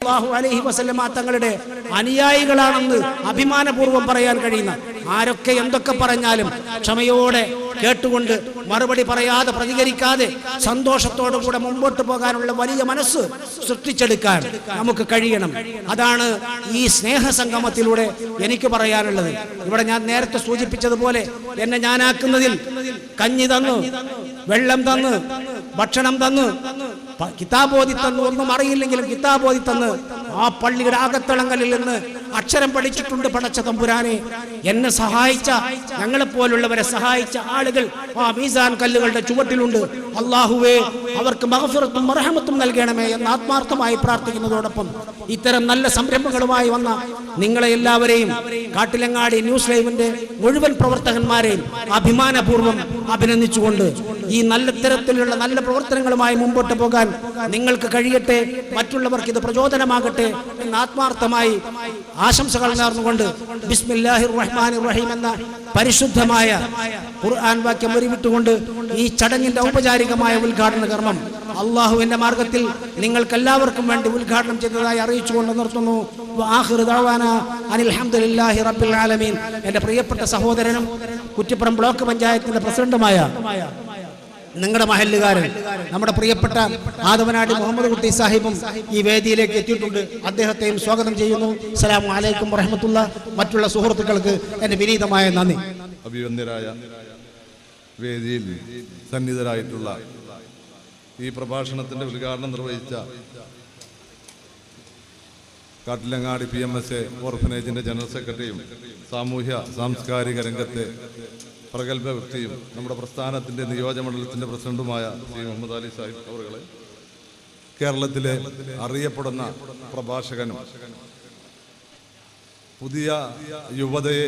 അലൈഹി വസല്ലമ തങ്ങളുടെ അനുയായികളാണെന്ന് അഭിമാനപൂർവ്വം പറയാൻ കഴിയുന്ന ആരൊക്കെ എന്തൊക്കെ പറഞ്ഞാലും ക്ഷമയോടെ കേട്ടുകൊണ്ട് മറുപടി പറയാതെ പ്രതികരിക്കാതെ സന്തോഷത്തോടുകൂടെ മുമ്പോട്ട് പോകാനുള്ള വലിയ മനസ്സ് സൃഷ്ടിച്ചെടുക്കാൻ നമുക്ക് കഴിയണം. അതാണ് ഈ സ്നേഹസംഗമത്തിലൂടെ എനിക്ക് പറയാനുള്ളത്. ഇവിടെ ഞാൻ നേരത്തെ സൂചിപ്പിച്ചതുപോലെ എന്നെ ഞാനാക്കുന്നതിൽ കഞ്ഞി തന്നു, വെള്ളം തന്നു, ഭക്ഷണം തന്നു, കിതാബോധി തന്നു, ഒന്നും അറിയില്ലെങ്കിലും കിതാബോധി തന്ന് ആ പള്ളിയുടെ അകത്തളങ്ങളിൽ നിന്ന് അക്ഷരം പഠിച്ചിട്ടുണ്ട് പടച്ച തമ്പുരാനെ. എന്നെ സഹായിച്ച, ഞങ്ങളെപ്പോലുള്ളവരെ സഹായിച്ച ആളുകൾ ആ മീസാൻ കല്ലുകളുടെ ചുവട്ടിലുണ്ട്. അല്ലാഹുവേ, അവർക്ക് മഗ്ഫിറത്തും റഹ്മത്തും നൽകണമേ എന്ന് ആത്മാർത്ഥമായി പ്രാർത്ഥിക്കുന്നതോടൊപ്പം ഇത്തരം നല്ല സംരംഭങ്ങളുമായി വന്ന നിങ്ങളെ എല്ലാവരെയും, കാട്ടിലങ്ങാടി ന്യൂസ് ലൈവിന്റെ മുഴുവൻ പ്രവർത്തകന്മാരെയും അഭിമാനപൂർവ്വം അഭിനന്ദിച്ചുകൊണ്ട് ഈ നല്ല തരത്തിലുള്ള നല്ല പ്രവർത്തനങ്ങളുമായി മുമ്പോട്ട് പോകാൻ നിങ്ങൾക്ക് കഴിയട്ടെ, മറ്റുള്ളവർക്ക് ഇത് പ്രചോദനമാകട്ടെ എന്ന് ആത്മാർത്ഥമായി ആശംസകൾ നേർന്നുകൊണ്ട് ബിസ്മില്ലാഹിർ റഹ്മാനിർ റഹീം എന്ന പരിശുദ്ധമായ ഖുർആൻ വാക്യം ഉരുവിട്ടുകൊണ്ട് ഈ ചടങ്ങിന്റെ ഔപചാരികമായ ഉദ്ഘാടന കർമ്മം അല്ലാഹുവിന്റെ മാർഗത്തിൽ നിങ്ങൾക്കെല്ലാവർക്കും വേണ്ടി ഉദ്ഘാടനം ചെയ്തതായി അറിയിച്ചുകൊണ്ട് നിർത്തുന്നു. ആഖിറു ദഅവാനാ അനിൽ ഹംദുലില്ലാഹി റബ്ബിൽ ആലമീൻ. എൻ്റെ പ്രിയപ്പെട്ട സഹോദരനും കുറ്റിപ്പുറം ബ്ലോക്ക് പഞ്ചായത്തിന്റെ പ്രസിഡന്റുമായ നിങ്ങളുടെ മഹല്ലുകാരൻ നമ്മുടെ പ്രിയപ്പെട്ട ആദവനാടി മുഹമ്മദ് കുട്ടി സാഹിബും ഈ വേദിയിലേക്ക് എത്തിയിട്ടുണ്ട്. അദ്ദേഹത്തെയും സ്വാഗതം ചെയ്യുന്നു. അസ്സലാമു അലൈക്കും വറഹ്മത്തുള്ളാഹി. മറ്റുള്ള സുഹൃത്തുക്കൾക്ക് എൻ്റെ വിനീതമായ നന്ദി. അഭിവന്ദ്യരായ വേദിയിൽ സന്നിധരായിട്ടുള്ള ഈ പ്രഭാഷണത്തിന്റെ ഉദ്ഘാടനം നിർവഹിച്ച കാട്ടിലങ്ങാടി PMSA ഓർഫനേജിന്റെ ജനറൽ സെക്രട്ടറിയും സാമൂഹ്യ സാംസ്കാരിക രംഗത്തെ പ്രഗത്ഭ വ്യക്തിയും നമ്മുടെ പ്രസ്ഥാനത്തിൻ്റെ നിയോജകമണ്ഡലത്തിൻ്റെ പ്രസിഡന്റുമായ ശ്രീ മുഹമ്മദ് അലി സാഹിബ് അവറുകളെ, കേരളത്തിലെ അറിയപ്പെടുന്ന പ്രഭാഷകനും പുതിയ യുവതയെ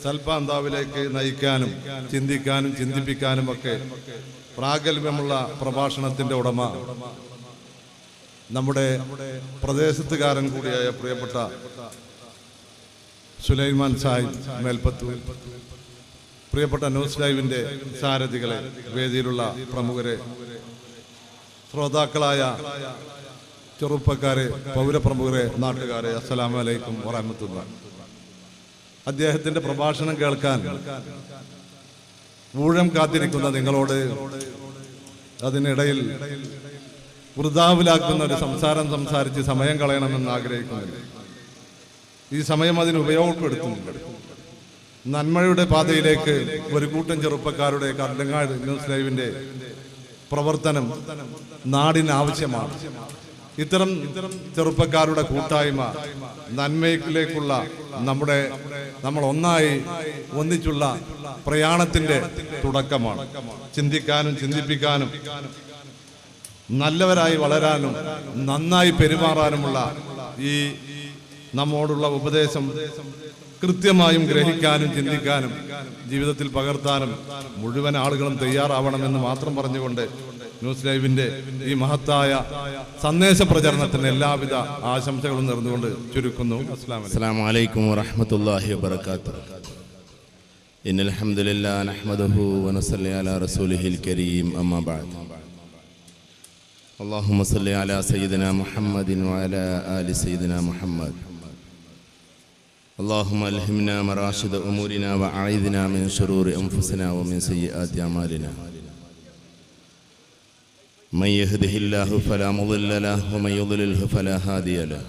സൽപാന്താവിലേക്ക് നയിക്കാനും ചിന്തിക്കാനും ചിന്തിപ്പിക്കാനും ഒക്കെ പ്രാഗൽഭ്യമുള്ള പ്രഭാഷണത്തിൻ്റെ ഉടമ, നമ്മുടെ പ്രദേശത്തുകാരൻ കൂടിയായ പ്രിയപ്പെട്ട സുലൈമാൻ സാഹിബ് മേൽപ്പത്തൂർ, പ്രിയപ്പെട്ട ന്യൂസ് ലൈവിൻ്റെ സാരഥികളെ, വേദിയിലുള്ള പ്രമുഖരെ, ശ്രോതാക്കളായ ചെറുപ്പക്കാരെ, പൗരപ്രമുഖരെ, നാട്ടുകാരെ, അസ്സലാമു അലൈക്കും വറഹ്മത്തുള്ളാഹി. അദ്ദേഹത്തിൻ്റെ പ്രഭാഷണം കേൾക്കാൻ ഊഴം കാത്തിരിക്കുന്ന നിങ്ങളോട് അതിനിടയിൽ വൃഥാവിലാക്കുന്ന ഒരു സംസാരം സംസാരിച്ച് സമയം കളയണമെന്ന് ആഗ്രഹിക്കുന്നില്ല. ഈ സമയം അതിന് ഉപയോഗപ്പെടുത്തുന്നില്ല. നന്മയുടെ പാതയിലേക്ക് ഒരു കൂട്ടം ചെറുപ്പക്കാരുടെ കാട്ടിലങ്ങാടി ന്യൂസ് ലൈവിന്റെ പ്രവർത്തനം നാടിന് ആവശ്യമാണ്. ഇത്തരം ചെറുപ്പക്കാരുടെ കൂട്ടായ്മ നന്മയിലേക്കുള്ള നമ്മൾ ഒന്നിച്ചുള്ള പ്രയാണത്തിന്റെ തുടക്കമാണ്. ചിന്തിക്കാനും ചിന്തിപ്പിക്കാനും നല്ലവരായി വളരാനും നന്നായി പെരുമാറാനുമുള്ള ഈ നമ്മോടുള്ള ഉപദേശം കൃത്യമായും ഗ്രഹിക്കാനും ചിന്തിക്കാനും ജീവിതത്തിൽ പകർത്താനും മുഴുവൻ ആളുകളും തയ്യാറാവണമെന്ന് മാത്രം പറഞ്ഞുകൊണ്ട് ന്യൂസ് ലൈവിന്റെ ഈ മഹത്തായ സന്ദേശ പ്രചരണത്തിന് എല്ലാവിധ ആശംസകളും നേർന്നുകൊണ്ട് ചുരുക്കുന്നു. അസ്സലാമു അലൈക്കും വറഹ്മത്തുള്ളാഹി വബറകാതുഹു. ഇന്നൽ ഹംദുലില്ലാഹി നഹ്മദുഹു വനസല്ലി അലാ റസൂലിഹിൽ കരീം. അമ്മാ ബഅദ്. അല്ലാഹുമ്മ സല്ലി അലാ സയ്യിദിനാ മുഹമ്മദിൻ വഅലാ ആലി സയ്യിദിനാ മുഹമ്മദ്. اللهم ألهمنا مراشد أمورنا وأعيذنا من شرور أنفسنا ومن سيئات أعمالنا. من يهده الله فلا مضل له ومن يضلله فلا هادي له.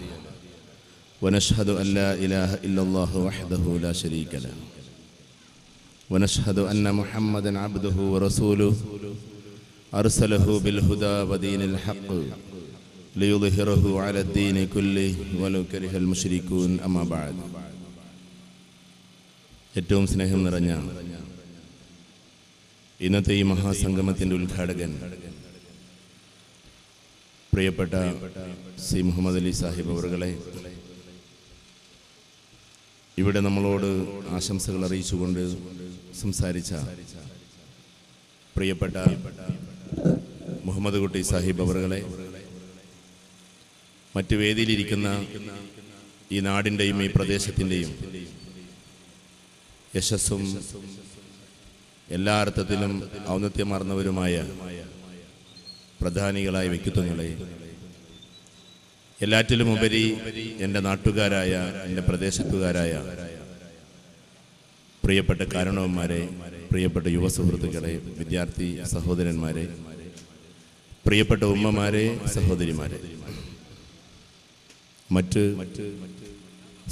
ونشهد أن لا إله إلا الله وحده لا شريك له. ونشهد أن محمدا عبده ورسوله أرسله بالهدى ودين الحق ليظهره على الدين كله ولو كره المشركون. أما بعد. ഏറ്റവും സ്നേഹം നിറഞ്ഞ ഇന്നത്തെ ഈ മഹാസംഗമത്തിൻ്റെ ഉദ്ഘാടകൻ പ്രിയപ്പെട്ട സി മുഹമ്മദ് അലി സാഹിബ് അവറുകളെ, ഇവിടെ നമ്മളോട് ആശംസകൾ അറിയിച്ചുകൊണ്ട് സംസാരിച്ച പ്രിയപ്പെട്ട മുഹമ്മദ് കുട്ടി സാഹിബ് അവറുകളെ, മറ്റു വേദിയിലിരിക്കുന്ന ഈ നാടിൻ്റെയും ഈ പ്രദേശത്തിൻ്റെയും യശസ്സും എല്ലാ അർത്ഥത്തിലും ഔന്നത്യമാർന്നവരുമായ പ്രധാനികളായ വ്യക്തിത്വങ്ങളെ, എല്ലാറ്റിലുമുപരി എൻ്റെ നാട്ടുകാരായ, എൻ്റെ പ്രദേശത്തുകാരായ പ്രിയപ്പെട്ട കാരണവന്മാരെ, പ്രിയപ്പെട്ട യുവ സുഹൃത്തുക്കളെ, വിദ്യാർത്ഥി സഹോദരന്മാരെ, പ്രിയപ്പെട്ട ഉമ്മമാരെ, സഹോദരിമാരെ, മറ്റ്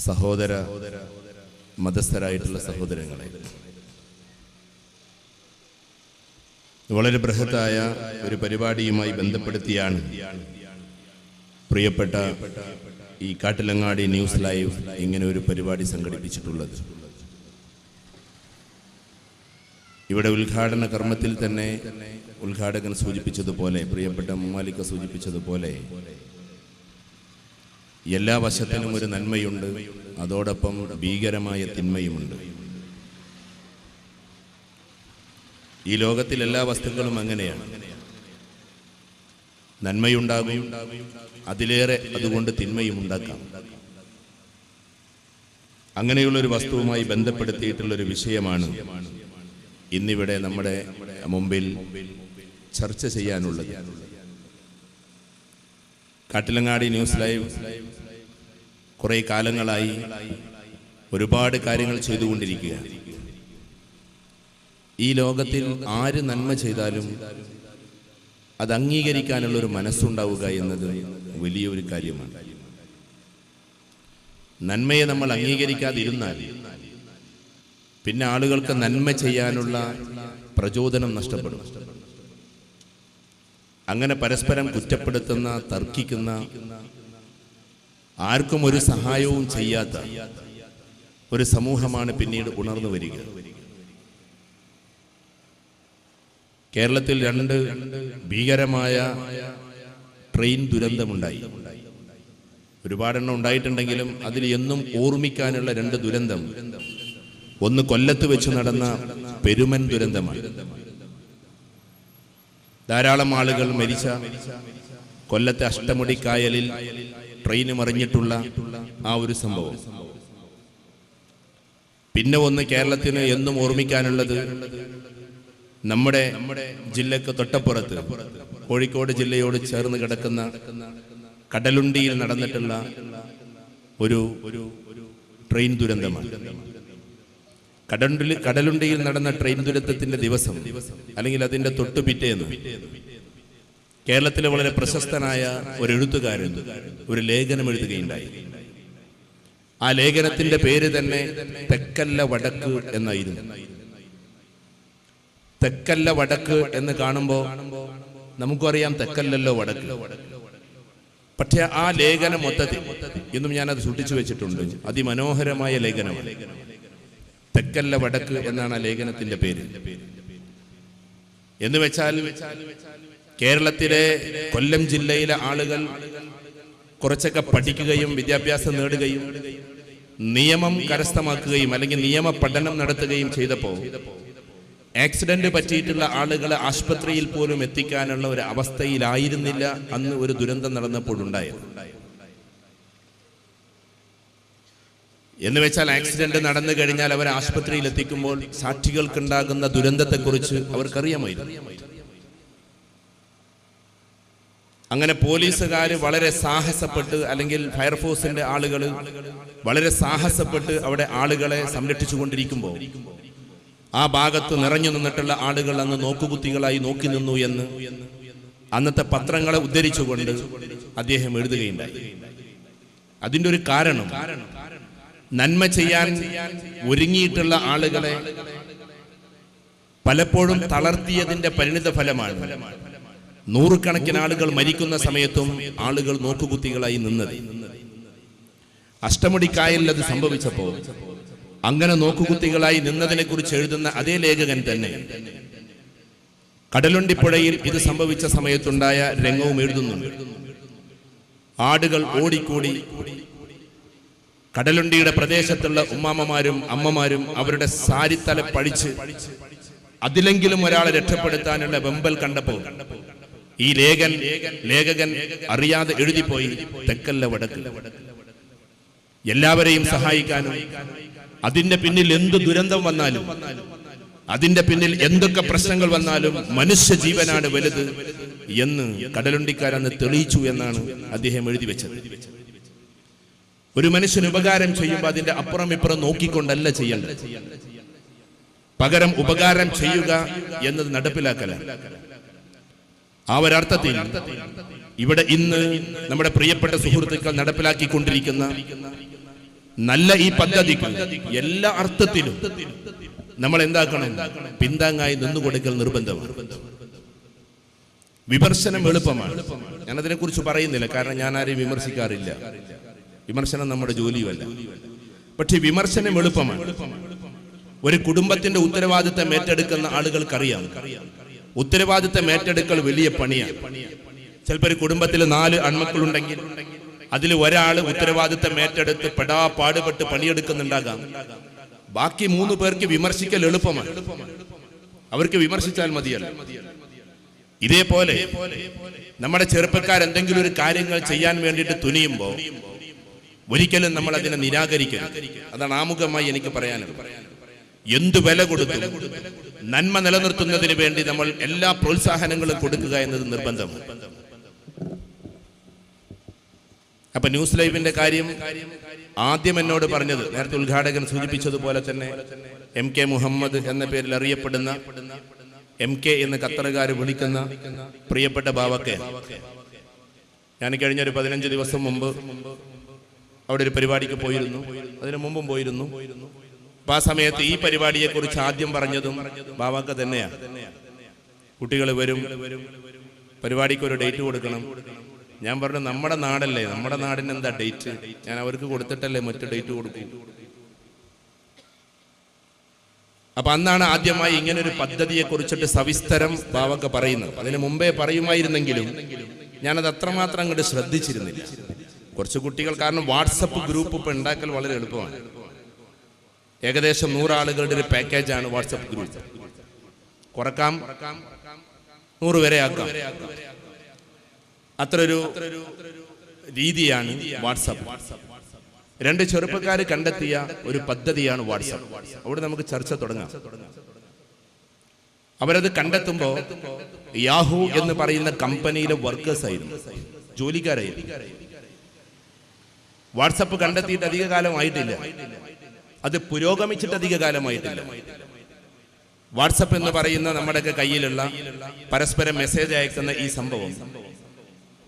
സഹോദര മതസ്ഥരായിട്ടുള്ള സഹോദരങ്ങളെ, വളരെ ബൃഹത്തായ ഒരു പരിപാടിയുമായി ബന്ധപ്പെടുത്തിയാണ് പ്രിയപ്പെട്ട ഈ കാട്ടിലങ്ങാടി ന്യൂസ് ലൈവ് ഇങ്ങനെ ഒരു പരിപാടി സംഘടിപ്പിച്ചിട്ടുള്ളത്. ഇവിടെ ഉദ്ഘാടന കർമ്മത്തിൽ തന്നെ ഉദ്ഘാടകൻ സൂചിപ്പിച്ചതുപോലെ, പ്രിയപ്പെട്ട മുമാലിക്ക സൂചിപ്പിച്ചതുപോലെ, എല്ലാ വശത്തിനും ഒരു നന്മയുണ്ട്, അതോടൊപ്പം ഭീകരമായ തിന്മയുമുണ്ട്. ഈ ലോകത്തിൽ എല്ലാ വസ്തുക്കളും അങ്ങനെയാണ്. നന്മയുണ്ടാകും, അതിലേറെ അതുകൊണ്ട് തിന്മയും ഉണ്ടാക്കാം. അങ്ങനെയുള്ളൊരു വസ്തുവുമായി ബന്ധപ്പെടുത്തിയിട്ടുള്ളൊരു വിഷയമാണ് ഇന്നിവിടെ നമ്മുടെ മുമ്പിൽ ചർച്ച ചെയ്യാനുള്ളത്. കാട്ടിലങ്ങാടി ന്യൂസ് ലൈവ് കുറേ കാലങ്ങളായി ഒരുപാട് കാര്യങ്ങൾ ചെയ്തുകൊണ്ടിരിക്കുകയാണ്. ഈ ലോകത്തിൽ ആര് നന്മ ചെയ്താലും അത് അംഗീകരിക്കാനുള്ളൊരു മനസ്സുണ്ടാവുക എന്നത് വലിയൊരു കാര്യമാണ്. നന്മയെ നമ്മൾ അംഗീകരിക്കാതിരുന്നാൽ പിന്നെ ആളുകൾക്ക് നന്മ ചെയ്യാനുള്ള പ്രചോദനം നഷ്ടപ്പെടും. അങ്ങനെ പരസ്പരം കുറ്റപ്പെടുത്തുന്ന, തർക്കിക്കുന്ന, ആർക്കും ഒരു സഹായവും ചെയ്യാത്ത ഒരു സമൂഹമാണ് പിന്നീട് ഉണർന്നു വരിക. കേരളത്തിൽ 2 ഭീകരമായ ട്രെയിൻ ദുരന്തമുണ്ടായി. ഒരുപാടെണ്ണം ഉണ്ടായിട്ടുണ്ടെങ്കിലും അതിൽ എന്നും ഓർമ്മിക്കാനുള്ള 2 ദുരന്തം. ഒന്ന് കൊല്ലത്ത് വെച്ച് നടന്ന പെരുമൻ ദുരന്തമാണ്. ധാരാളം ആളുകൾ മരിച്ച കൊല്ലത്തെ അഷ്ടമുടിക്കായലിൽ ട്രെയിൻ മറിഞ്ഞിട്ടുള്ള ആ ഒരു സംഭവം. പിന്നെ ഒന്ന് കേരളത്തിന് എന്നും ഓർമ്മിക്കാനുള്ളത് നമ്മുടെ ജില്ലക്ക് തൊട്ടപ്പുറത്ത് കോഴിക്കോട് ജില്ലയോട് ചേർന്ന് കിടക്കുന്ന കടലുണ്ടിയിൽ നടന്നിട്ടുള്ള ഒരു ട്രെയിൻ ദുരന്തമാണ്. കടലുണ്ടിയിൽ നടന്ന ട്രെയിൻ ദുരന്തത്തിന്റെ ദിവസം, അല്ലെങ്കിൽ അതിന്റെ തൊട്ടു പിറ്റേന്ന്, കേരളത്തിലെ വളരെ പ്രശസ്തനായ ഒരു എഴുത്തുകാരൻ ഒരു ലേഖനം എഴുതുകയുണ്ടായി. ആ ലേഖനത്തിന്റെ പേര് തന്നെ തെക്കല്ല വടക്ക് എന്നായിരുന്നു. തെക്കല്ല വടക്ക് എന്ന് കാണുമ്പോൾ നമുക്കറിയാം തെക്കല്ലല്ലോ വടക്ക്. പക്ഷെ ആ ലേഖനം മൊത്തത്തിൽ ഇന്നും ഞാനത് സൂക്ഷിച്ചു വെച്ചിട്ടുണ്ട്. അതിമനോഹരമായ ലേഖനമാണ്. തെക്കല്ല വടക്ക് എന്നാണ് ആ ലേഖനത്തിന്റെ പേര്. എന്ന് വെച്ചാൽ കേരളത്തിലെ കൊല്ലം ജില്ലയിലെ ആളുകൾ കുറച്ചൊക്കെ പഠിക്കുകയും വിദ്യാഭ്യാസം നേടുകയും നിയമം കരസ്ഥമാക്കുകയും അല്ലെങ്കിൽ നിയമ പഠനം നടത്തുകയും ചെയ്തപ്പോൾ ആക്സിഡന്റ് പറ്റിയിട്ടുള്ള ആളുകളെ ആശുപത്രിയിൽ പോലും എത്തിക്കാനുള്ള ഒരു അവസ്ഥയിലായിരുന്നില്ല അന്ന് ഒരു ദുരന്തം നടന്നപ്പോഴുണ്ടായത്. എന്ന് വെച്ചാൽ ആക്സിഡന്റ് നടന്നു കഴിഞ്ഞാൽ അവരെ ആശുപത്രിയിൽ എത്തിക്കുമ്പോൾ സാക്ഷികൾക്കുണ്ടാകുന്ന ദുരന്തത്തെക്കുറിച്ച് അവർക്കറിയാമായിരുന്നു. അങ്ങനെ പോലീസുകാർ വളരെ സാഹസപ്പെട്ട്, അല്ലെങ്കിൽ ഫയർഫോഴ്സിന്റെ ആളുകൾ വളരെ സാഹസപ്പെട്ട് അവിടെ ആളുകളെ സംരക്ഷിച്ചുകൊണ്ടിരിക്കുമ്പോൾ ആ ഭാഗത്ത് നിറഞ്ഞു നിന്നിട്ടുള്ള ആളുകൾ അന്ന് നോക്കുകുത്തികളായി നോക്കി നിന്നു എന്ന് അന്നത്തെ പത്രങ്ങളെ ഉദ്ധരിച്ചുകൊണ്ട് അദ്ദേഹം എഴുതുകയുണ്ടായി. അതിൻ്റെ ഒരു കാരണം, നന്മ ചെയ്യാൻ ഒരുങ്ങിയിട്ടുള്ള ആളുകളെ പലപ്പോഴും തളർത്തിയതിന്റെ പരിണിത ഫലമാണ് നൂറുകണക്കിന് ആളുകൾ മരിക്കുന്ന സമയത്തും ആളുകൾ നോക്കുകുത്തികളായി നിന്നത്. അഷ്ടമുടിക്കായലിൽ അത് സംഭവിച്ചപ്പോൾ അങ്ങനെ നോക്കുകുത്തികളായി നിന്നതിനെ കുറിച്ച് എഴുതുന്ന അതേ ലേഖകൻ തന്നെ കടലുണ്ടിപ്പുഴയിൽ ഇത് സംഭവിച്ച സമയത്തുണ്ടായ രംഗവും എഴുതുന്നുണ്ട്. ആടുകൾ ഓടിക്കൂടി കടലുണ്ടിയുടെ പ്രദേശത്തുള്ള ഉമ്മാമ്മമാരും അമ്മമാരും അവരുടെ സാരിത്തല പഴിച്ച് അതിലെങ്കിലും ഒരാളെ രക്ഷപ്പെടുത്താനുള്ള വെമ്പൽ കണ്ടപ്പോൾ ഈ ലേഖകൻ അറിയാതെ എഴുതിപ്പോയി തെക്കല്ല വടക്ക്. എല്ലാവരെയും സഹായിക്കാനും അതിന്റെ പിന്നിൽ എന്ത് ദുരന്തം വന്നാലും അതിന്റെ പിന്നിൽ എന്തൊക്കെ പ്രശ്നങ്ങൾ വന്നാലും മനുഷ്യ ജീവനാണ് വലുത് എന്ന് കടലുണ്ടിക്കാരന്ന് തെളിയിച്ചു എന്നാണ് അദ്ദേഹം എഴുതി വെച്ചത്. ഒരു മനുഷ്യന് ഉപകാരം ചെയ്യുമ്പോൾ അതിന്റെ അപ്പുറം ഇപ്പുറം നോക്കിക്കൊണ്ടല്ല ചെയ്യേണ്ടത്, പകരം ഉപകാരം ചെയ്യുക എന്നത് നടപ്പിലാക്കലാണ്. ആ ഒരർത്ഥത്തിൽ ഇവിടെ ഇന്ന് നമ്മുടെ പ്രിയപ്പെട്ട സുഹൃത്തുക്കൾ നടപ്പിലാക്കിക്കൊണ്ടിരിക്കുന്ന നല്ല ഈ പദ്ധതിക്ക് എല്ലാ അർത്ഥത്തിലും നമ്മൾ എന്താക്കണം? പിന്താങ്ങായി നിന്നുകൊടുക്കൽ നിർബന്ധമാണ്. വിമർശനം എളുപ്പമാണ്. ഞാനതിനെ കുറിച്ച് പറയുന്നില്ല, കാരണം ഞാൻ ആരെയും വിമർശിക്കാറില്ല. വിമർശനം നമ്മുടെ ജോലിയുമല്ല. പക്ഷെ വിമർശനം എളുപ്പമാണ്. ഒരു കുടുംബത്തിന്റെ ഉത്തരവാദിത്തം ഏറ്റെടുക്കുന്ന ആളുകൾക്കറിയാം, ഉത്തരവാദിത്തം ഏറ്റെടുക്കൽ വലിയ പണിയാണ്. ചിലപ്പോൾ ഒരു കുടുംബത്തിൽ 4 ആൺമക്കളുണ്ടെങ്കിൽ അതിൽ ഒരാൾ ഉത്തരവാദിത്തം ഏറ്റെടുത്ത് പാടുപെട്ട് പണിയെടുക്കുന്നുണ്ടാകാം. ബാക്കി 3 പേർക്ക് വിമർശിക്കൽ എളുപ്പമാണ്, അവർക്ക് വിമർശിച്ചാൽ മതിയല്ല. ഇതേപോലെ നമ്മുടെ ചെറുപ്പക്കാർ എന്തെങ്കിലും ഒരു കാര്യങ്ങൾ ചെയ്യാൻ വേണ്ടിയിട്ട് തുനിയുമ്പോൾ ഒരിക്കലും നമ്മൾ അതിനെ നിരാകരിക്കരുത്. അതാണ് ആമുഖമായി എനിക്ക് പറയാനുള്ളത്. എന്തു വില കൊടുത്തും നന്മ നിലനിർത്തുന്നതിന് വേണ്ടി നമ്മൾ എല്ലാ പ്രോത്സാഹനങ്ങളും കൊടുക്കുക എന്നത് നിർബന്ധമാണ്. അപ്പൊ ന്യൂസ് ലൈവിന്റെ കാര്യം ആദ്യം എന്നോട് പറഞ്ഞത്, നേരത്തെ ഉദ്ഘാടകൻ സൂചിപ്പിച്ചതുപോലെ തന്നെ MK മുഹമ്മദ് എന്ന പേരിൽ അറിയപ്പെടുന്ന MK എന്ന് ഖത്തറുകാർ വിളിക്കുന്ന പ്രിയപ്പെട്ട ബാവക്കെ, ഞാൻ കഴിഞ്ഞൊരു 15 ദിവസം മുമ്പ് അവിടെ ഒരു പരിപാടിക്ക് പോയിരുന്നു, അതിനു മുമ്പും പോയിരുന്നു. അപ്പൊ ആ സമയത്ത് ഈ പരിപാടിയെ കുറിച്ച് ആദ്യം പറഞ്ഞതും ബാവാക്ക തന്നെയാണ്. കുട്ടികൾ വരും, പരിപാടിക്ക് ഒരു ഡേറ്റ് കൊടുക്കണം. ഞാൻ പറഞ്ഞു, നമ്മുടെ നാടല്ലേ, നമ്മുടെ നാടിന് എന്താ ഡേറ്റ്? ഞാൻ അവർക്ക് കൊടുത്തിട്ടല്ലേ മറ്റു ഡേറ്റ് കൊടുക്കൂ. അപ്പൊ അന്നാണ് ആദ്യമായി ഇങ്ങനെ ഒരു പദ്ധതിയെ കുറിച്ചിട്ട് സവിസ്തരം ബാവക്ക പറയുന്നത്. അതിന് മുമ്പേ പറയുമായിരുന്നെങ്കിലും ഞാനത് അത്രമാത്രം അങ്ങോട്ട് ശ്രദ്ധിച്ചിരുന്നില്ല. കുറച്ച് കുട്ടികൾ, കാരണം വാട്സപ്പ് ഗ്രൂപ്പ് ഇപ്പൊ ഉണ്ടാക്കൽ വളരെ എളുപ്പമാണ്. ഏകദേശം 100 ആളുകളുടെ ഒരു പാക്കേജാണ് വാട്സപ്പ് ഗ്രൂപ്പ്. കുറക്കാം, 100 വരെ ആക്കാം. അത്രയൊരു രീതിയാണ് വാട്സപ്പ്. 2 ചെറുപ്പക്കാർ കണ്ടെത്തിയ ഒരു പദ്ധതിയാണ് വാട്സപ്പ്. അവിടെ നമുക്ക് ചർച്ച തുടങ്ങാം. അവരത് കണ്ടെത്തുമ്പോൾ യാഹൂ എന്ന് പറയുന്ന കമ്പനിയിലെ വർക്കേഴ്സ് ആയിരുന്നു, ജോലിക്കാരായിരുന്നു. വാട്സപ്പ് കണ്ടെത്തിയിട്ട് അധിക കാലമായിട്ടില്ല, അത് പുരോഗമിച്ചിട്ട് അധിക കാലമായിട്ടില്ല. വാട്സപ്പ് എന്ന് പറയുന്ന നമ്മുടെയൊക്കെ കയ്യിലുള്ള പരസ്പരം മെസ്സേജ് അയക്കുന്ന ഈ സംഭവം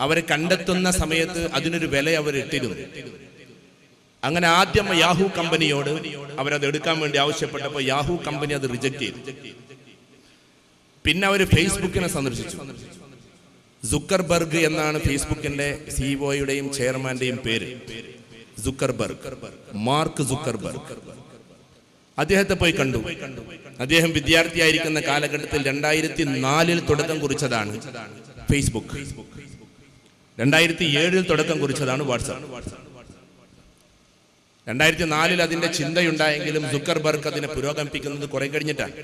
അവരെ കണ്ടെത്തുന്ന സമയത്ത് അതിനൊരു വില അവർ ഇട്ടിരുന്നു. അങ്ങനെ ആദ്യം യാഹൂ കമ്പനിയോട് അവരത് എടുക്കാൻ വേണ്ടി ആവശ്യപ്പെട്ടപ്പോൾ യാഹൂ കമ്പനി അത് റിജക്ട് ചെയ്തു. പിന്നെ അവർ ഫേസ്ബുക്കിനെ സന്ദർശിച്ചു. സുക്കർബർഗ് എന്നാണ് ഫേസ്ബുക്കിന്റെ സിഇഒയുടെയും ചെയർമാന്റെയും പേര്. Zuckerberg, mark Zuckerberg. അദ്ദേഹത്തെ പോയി കണ്ടു. അദ്ദേഹം വിദ്യാർത്ഥിയായിരിക്കുന്ന കാലഘട്ടത്തിൽ 2004 തുടക്കം കുറിച്ചതാണ് ഫേസ്ബുക്ക്. 2007 തുടക്കം കുറിച്ചതാണ് വാട്സാപ്പ്. 2004 അതിന്റെ ചിന്തയുണ്ടായെങ്കിലും സുക്കർബർഗ് അതിനെ പുരോഗമിപ്പിക്കുന്നത് കുറെ കഴിഞ്ഞിട്ടാണ്.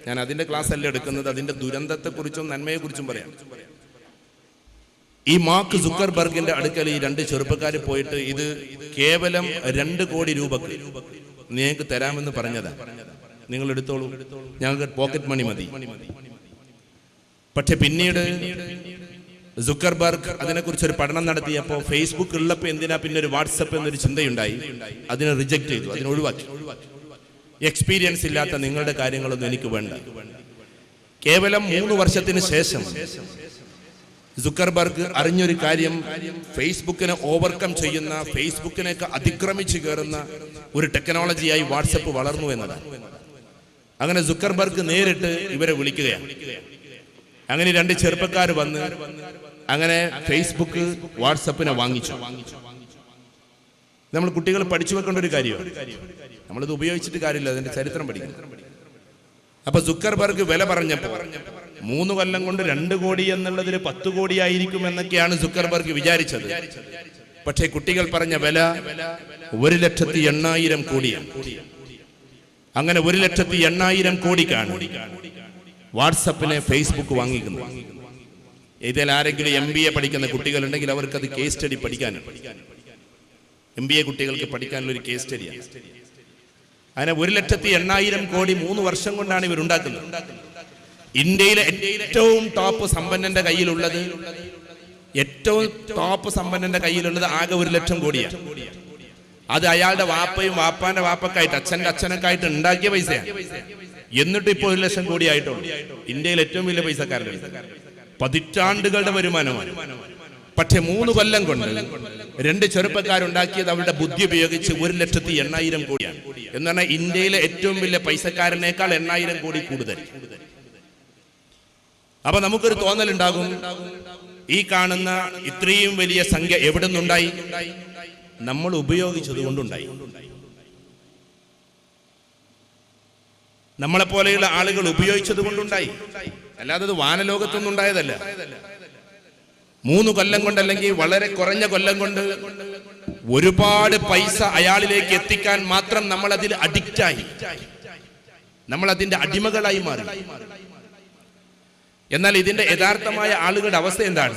ഞാൻ അതിന്റെ ക്ലാസ് അല്ല എടുക്കുന്നത്, അതിന്റെ ദുരന്തത്തെക്കുറിച്ചും നന്മയെക്കുറിച്ചും പറയാം. ഈ മാർക്ക് സുക്കർബർഗിന്റെ അടുക്കൽ ഈ 2 ചെറുപ്പക്കാർ പോയിട്ട് ഇത് കേവലം 2 കോടി രൂപക്ക് നിങ്ങൾക്ക് തരാമെന്ന് പറഞ്ഞതാ, നിങ്ങൾ എടുത്തോളൂ, ഞങ്ങൾക്ക് പോക്കറ്റ് മണി മതി. പക്ഷെ പിന്നീട് സുക്കർബർഗ് അതിനെക്കുറിച്ച് ഒരു പഠനം നടത്തിയപ്പോൾ ഫേസ്ബുക്ക് ഉള്ളപ്പോൾ എന്തിനാ പിന്നെ ഒരു വാട്സപ്പ് എന്നൊരു ചിന്തയുണ്ടായി. അതിനെ റിജക്ട് ചെയ്തു, അതിനെ ഒഴിവാക്കി. എക്സ്പീരിയൻസ് ഇല്ലാത്ത നിങ്ങളുടെ കാര്യങ്ങളൊന്നും എനിക്ക് വേണ്ട. കേവലം 3 വർഷത്തിന് ശേഷം സുക്കർബർഗ് അറിഞ്ഞൊരു കാര്യം, ഫേസ്ബുക്കിനെ ഓവർകം ചെയ്യുന്ന, ഫേസ്ബുക്കിനെയൊക്കെ അതിക്രമിച്ച് കയറുന്ന ഒരു ടെക്നോളജിയായി വാട്സപ്പ് വളർന്നു എന്നതാണ്. അങ്ങനെ സുക്കർബർഗ് നേരിട്ട് ഇവരെ വിളിക്കുകയാണ്. അങ്ങനെ 2 ചെറുപ്പക്കാർ വന്ന് അങ്ങനെ ഫേസ്ബുക്ക് വാട്സപ്പിനെ വാങ്ങിച്ചു. നമ്മൾ കുട്ടികൾ പഠിച്ചു വെക്കേണ്ട ഒരു കാര്യമാണ്. നമ്മളിത് ഉപയോഗിച്ചിട്ട് കാര്യമില്ല, അതിന്റെ ചരിത്രം പഠിക്കണം. അപ്പൊ സുക്കർബർഗ് വില പറഞ്ഞപ്പോ 3 കൊല്ലം കൊണ്ട് 2 കോടി എന്നുള്ളതിൽ 10 കോടി ആയിരിക്കും എന്നൊക്കെയാണ് സുക്കർബർഗ് വിചാരിച്ചത്. പക്ഷേ കുട്ടികൾ പറഞ്ഞ വില 1,80,000 കോടിയാണ്. അങ്ങനെ 1,80,000 കോടിക്കാണ് വാട്സപ്പിനെ ഫേസ്ബുക്ക് വാങ്ങിക്കുന്നത്. ഇതിൽ ആരെങ്കിലും MBA പഠിക്കുന്ന കുട്ടികളുണ്ടെങ്കിൽ അവർക്ക് അത് കേസ് സ്റ്റഡി പഠിക്കാനാണ്. MBA കുട്ടികൾക്ക് പഠിക്കാനുള്ള ഒരു കേസ് സ്റ്റഡിയാണ്. അങ്ങനെ 1,80,000 കോടി 3 വർഷം കൊണ്ടാണ് ഇവരുണ്ടാക്കുന്നത്. ഇന്ത്യയിലെ ഏറ്റവും ടോപ്പ് സമ്പന്നന്റെ കയ്യിലുള്ളത് ആകെ 1,00,000 കോടിയാണ്. അത് അയാളുടെ വാപ്പയും വാപ്പാന്റെ വാപ്പക്കായിട്ട് അച്ഛന്റെ അച്ഛനൊക്കെ ആയിട്ട് ഉണ്ടാക്കിയ പൈസയാണ്. എന്നിട്ട് ഇപ്പോൾ 1,00,000 കോടി ആയിട്ടുള്ളൂ. ഇന്ത്യയിൽ ഏറ്റവും വലിയ പൈസക്കാരുടെ പതിറ്റാണ്ടുകളുടെ വരുമാനമാണ്. പക്ഷെ 3 കൊല്ലം കൊണ്ട് 2 ചെറുപ്പക്കാരുണ്ടാക്കിയത് അവരുടെ ബുദ്ധി ഉപയോഗിച്ച് 1,80,000 കോടിയാണ്. എന്ന് പറഞ്ഞാൽ ഇന്ത്യയിലെ ഏറ്റവും വലിയ പൈസക്കാരനേക്കാൾ 8,000 കോടി കൂടുതൽ. അപ്പൊ നമുക്കൊരു തോന്നലുണ്ടാകും, ഈ കാണുന്ന ഇത്രയും വലിയ സംഖ്യ എവിടെ നിന്നുണ്ടായി? നമ്മൾ ഉപയോഗിച്ചത് കൊണ്ടുണ്ടായി. നമ്മളെ പോലെയുള്ള ആളുകൾ ഉപയോഗിച്ചത് കൊണ്ടുണ്ടായി, അല്ലാതെ അത് വാനലോകത്തൊന്നും ഉണ്ടായതല്ല. 3 കൊല്ലം കൊണ്ട്, അല്ലെങ്കിൽ വളരെ കുറഞ്ഞ കൊല്ലം കൊണ്ട് ഒരുപാട് പൈസ അയാളിലേക്ക് എത്തിക്കാൻ മാത്രം നമ്മൾ അതിൽ അഡിക്റ്റായി, നമ്മൾ അതിന്റെ അടിമകളായി മാറി. എന്നാൽ ഇതിന്റെ യഥാർത്ഥമായ ആളുകളുടെ അവസ്ഥ എന്താണ്?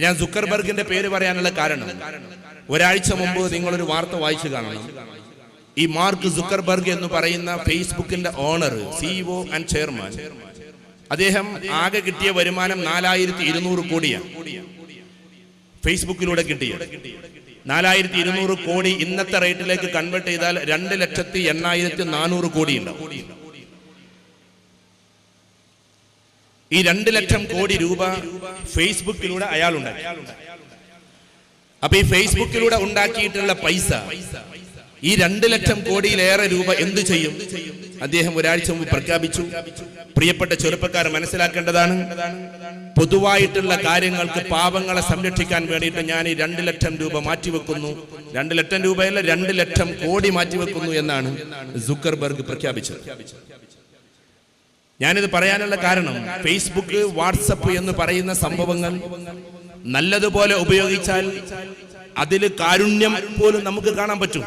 ഞാൻ സുക്കർബർഗിന്റെ പേര് പറയാനുള്ള കാരണം, ഒരാഴ്ച മുമ്പ് നിങ്ങളൊരു വാർത്ത വായിച്ചു കാണണം. ഈ മാർക്ക് സുക്കർബർഗ് എന്ന് പറയുന്ന ഫേസ്ബുക്കിന്റെ ഓണർ, CEO ആൻഡ് ചെയർമാൻ, അദ്ദേഹം ആകെ കിട്ടിയ വരുമാനം 4,200 കോടിയാണ്. ഫേസ്ബുക്കിലൂടെ കിട്ടിയ 4,200 കോടി ഇന്നത്തെ റേറ്റിലേക്ക് കൺവേർട്ട് ചെയ്താൽ 2,80,400 കോടി ഉണ്ടാവും. ഈ 2,00,000 കോടി രൂപ ഫേസ്ബുക്കിലൂടെ അയാൾ ഉണ്ടാക്കി. അപ്പൊ ഈ ഫേസ്ബുക്കിലൂടെ ഉണ്ടാക്കിയിട്ടുള്ള പൈസ, ഈ 2,00,000 കോടിയിലേറെ രൂപ എന്ത് ചെയ്യും? അദ്ദേഹം ഒരാഴ്ച മുമ്പ് പ്രഖ്യാപിച്ചു. പ്രിയപ്പെട്ട ചെറുപ്പക്കാർ മനസ്സിലാക്കേണ്ടതാണ്, പൊതുവായിട്ടുള്ള കാര്യങ്ങൾക്ക് പാവങ്ങളെ സംരക്ഷിക്കാൻ വേണ്ടിയിട്ട് ഞാൻ ഈ 2,00,000 രൂപ മാറ്റിവെക്കുന്നു. 2,00,000 രൂപയല്ല, 2,00,000 കോടി മാറ്റിവെക്കുന്നു എന്നാണ് സുക്കർബർഗ് പ്രഖ്യാപിച്ചത്. ഞാനിത് പറയാനുള്ള കാരണം, ഫേസ്ബുക്ക്, വാട്സപ്പ് എന്ന് പറയുന്ന സംഭവങ്ങൾ നല്ലതുപോലെ ഉപയോഗിച്ചാൽ അതിൽ കാരുണ്യം പോലും നമുക്ക് കാണാൻ പറ്റും.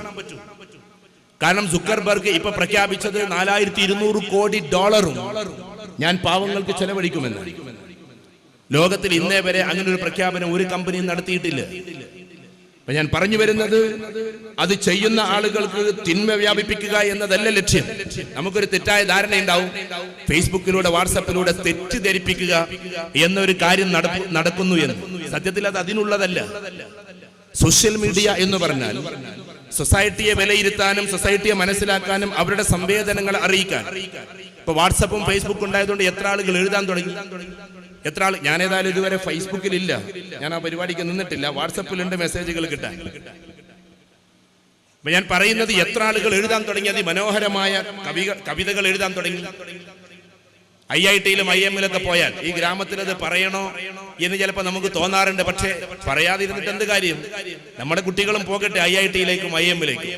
കാരണം സുക്കർബർഗ് ഇപ്പൊ പ്രഖ്യാപിച്ചത് 4,200 കോടി ഡോളറും ഞാൻ പാവങ്ങൾക്ക് ചെലവഴിക്കുമെന്ന്. ലോകത്തിൽ ഇന്നേ വരെ അങ്ങനെ ഒരു പ്രഖ്യാപനം ഒരു കമ്പനിയും നടത്തിയിട്ടില്ല. അപ്പൊ ഞാൻ പറഞ്ഞു വരുന്നത്, അത് ചെയ്യുന്ന ആളുകൾക്ക് തിന്മ വ്യാപിപ്പിക്കുക എന്നതല്ല ലക്ഷ്യം. നമുക്കൊരു തെറ്റായ ധാരണ ഉണ്ടാവും, ഫേസ്ബുക്കിലൂടെ വാട്സപ്പിലൂടെ തെറ്റിദ്ധരിപ്പിക്കുക എന്നൊരു കാര്യം നടക്കുന്നു എന്ന്. സത്യത്തിൽ അത് അതിനുള്ളതല്ല. സോഷ്യൽ മീഡിയ എന്ന് പറഞ്ഞാൽ സൊസൈറ്റിയെ വിലയിരുത്താനും സൊസൈറ്റിയെ മനസ്സിലാക്കാനും അവരുടെ സംവേദനങ്ങളെ അറിയിക്കാൻ. ഇപ്പൊ വാട്സപ്പും ഫേസ്ബുക്കും ഉണ്ടായതുകൊണ്ട് എത്ര ആളുകൾ എഴുതാൻ തുടങ്ങി, എത്ര ആൾ. ഞാൻ ഏതായാലും ഇതുവരെ ഫേസ്ബുക്കിലില്ല, ഞാൻ ആ പരിപാടിക്ക് നിന്നിട്ടില്ല. വാട്സപ്പിലുണ്ട് മെസ്സേജുകൾ കിട്ടാൻ. അപ്പൊ ഞാൻ പറയുന്നത്, എത്ര ആളുകൾ എഴുതാൻ തുടങ്ങി, അതിമനോഹരമായ കവിതകൾ എഴുതാൻ തുടങ്ങി. IIT-യിലും IIM-ലൊക്കെ പോയാൽ ഈ ഗ്രാമത്തിൽ അത് പറയണോ എന്ന് ചിലപ്പോൾ നമുക്ക് തോന്നാറുണ്ട്. പക്ഷേ പറയാതിരുന്നിട്ട് എന്ത് കാര്യം? നമ്മുടെ കുട്ടികളും പോകട്ടെ IIT-യിലേക്കും IIM-ലേക്കും.